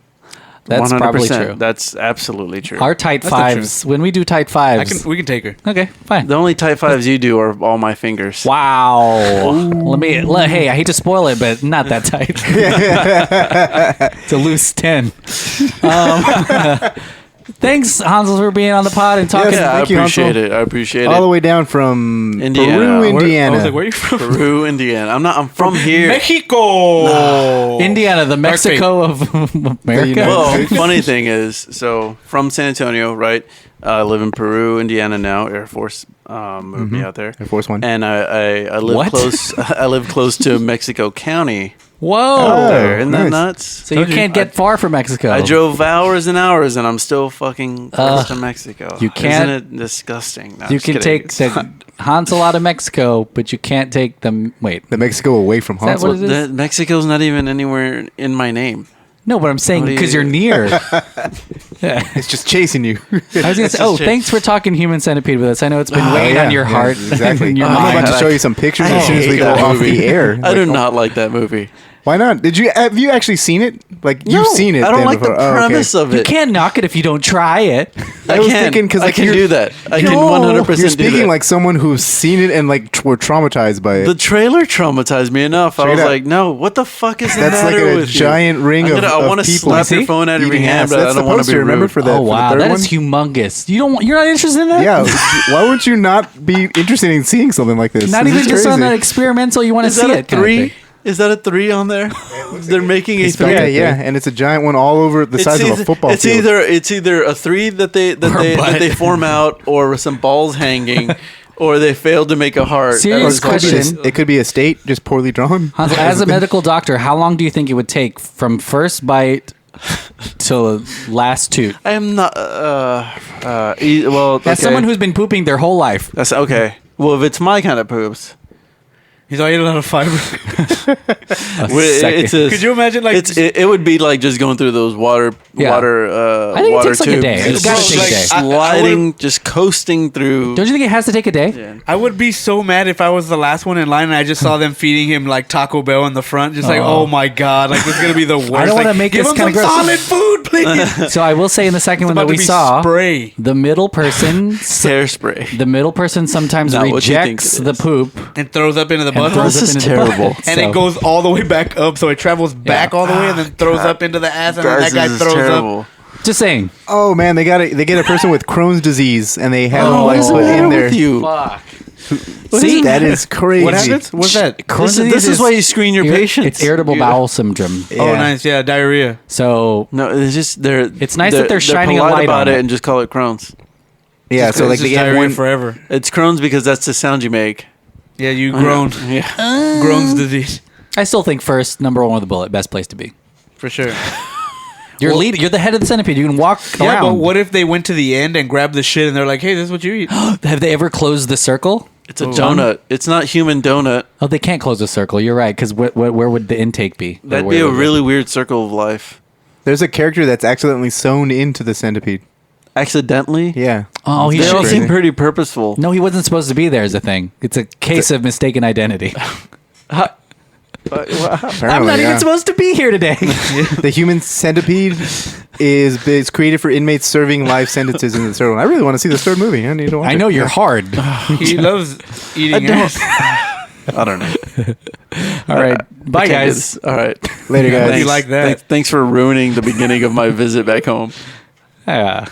that's probably true. That's absolutely true. Our tight That's not fives. When we do tight fives, We can take her. okay, fine. The only tight fives you do are all my fingers. Wow. Hey, I hate to spoil it, but not that tight. It's a loose 10. Thanks, Hansel, for being on the pod and talking. Yeah, I Thank you, appreciate Hansel. it. I appreciate All the it. way down from Indiana. Peru, Where- Indiana. I was like, where are you from? Peru, Indiana. I'm from here. Mexico. Indiana, the Mexico of America. Well, funny thing is, so from San Antonio, right? I live in Peru, Indiana now. Air Force moved me out there. Air Force One. And I live What? close. I live close to Mexico County. Whoa. There, isn't that nice. nuts? So you can't get far from Mexico. I drove hours and hours, and I'm still fucking close to Mexico. you can't- Isn't it disgusting? No, I'm You just can kidding. take It's the fun. Hansel out of Mexico, but you can't take the. Wait. The Mexico away from that Hansel. what it is? Mexico's not even anywhere in my name. No, but I'm saying because you're near. It's just chasing you. I was going to say, thanks for talking Human Centipede with us. I know it's been weighing on your heart. Exactly. and your I'm mind. about to show you some pictures as soon as we go off the air. I do not like that movie. Why not? Have you actually seen it? Like you've seen it? I don't then like before. the premise of it. You can't knock it if you don't try it. I was thinking because I can do that. I can 100% do that. You're speaking like someone who's seen it and like were traumatized by it. The trailer traumatized me enough. I was like, no, what the fuck is the That's matter like a with giant ring of I want to people slap your phone out of your eating hand, ass. but I That's don't the want to be poster, remember, rude. for that. Oh wow, for the that third is one? humongous. You're not interested in that? Yeah. Why would you not be interested in seeing something like this? Not This even is just on crazy. that experimental. You want to Is see that a it? kind of 3? thing. Is that a 3 on there? They're making a 3. Yeah, and it's a giant one all over the size of a football it's field. It's either a 3 that they form out, or some balls hanging, or they failed to make a heart. Serious question. It could be a state just poorly drawn. As a medical doctor, how long do you think it would take from first bite to last toot? I am not. Well, As someone who's been pooping their whole life. That's okay. Well, if it's my kind of poops. He's all eating a lot of fiber. Could you imagine like it would be like just going through those water I think it water takes like a tubes, day. It's just gotta take a day. sliding, just coasting through. Don't you think it has to take a day? I would be so mad if I was the last one in line and I just saw them feeding him like Taco Bell in the front, just like, oh my god, like this is gonna be the worst. I don't want to Like, make give this him kind some of gross. solid food, please. So I will say in the second one that about we to be saw, spray. the middle person, Hairspray. the middle person sometimes Not what you think rejects it the is. poop And throws up into the and butt. throws This up is into terrible. the butt. And it goes all the way back up, so it travels back all the way and then throws up into the ass, and then that guy This is throws terrible. up. Just saying. Oh man, they get a person with Crohn's disease and they have Oh, them what like is the put matter in there. with you? Fuck. See, that is crazy. What happens? What's that? This is why you screen your patients. It's irritable bowel syndrome. Yeah. Oh, nice. Yeah, diarrhea. So No, it's just It's nice that they're shining a polite light about on it it. and just call it Crohn's. Yeah, so like It's they just get diarrhea one. forever. It's Crohn's because that's the sound you make. Yeah, you groaned. Yeah. Crohn's disease. I still think first, number one with a bullet, best place to be. For sure. You're you're the head of the centipede. You can walk Yeah, around. but what if they went to the end and grabbed the shit and they're like, hey, this is what you eat? Have they ever closed the circle? It's a donut. It's not human donut. Oh, they can't close the circle. You're right. Because where would the intake be? That'd Where be a would really weird circle of life. There's a character that's accidentally sewn into the centipede. Accidentally? Yeah. Oh, he They all should. seem pretty purposeful. No, he wasn't supposed to be there. Is the thing. It's a case of mistaken identity. Apparently, I'm not yeah. even supposed to be here today. The human centipede is created for inmates serving life sentences in the third one. I really want to see this third movie. I need to watch I it. know you're Yeah. hard. He loves eating ass. I don't know. All right. Bye, I can't do guys. this. All right. Later, guys. Thanks. You like that? Thanks for ruining the beginning of my visit back home. Yeah.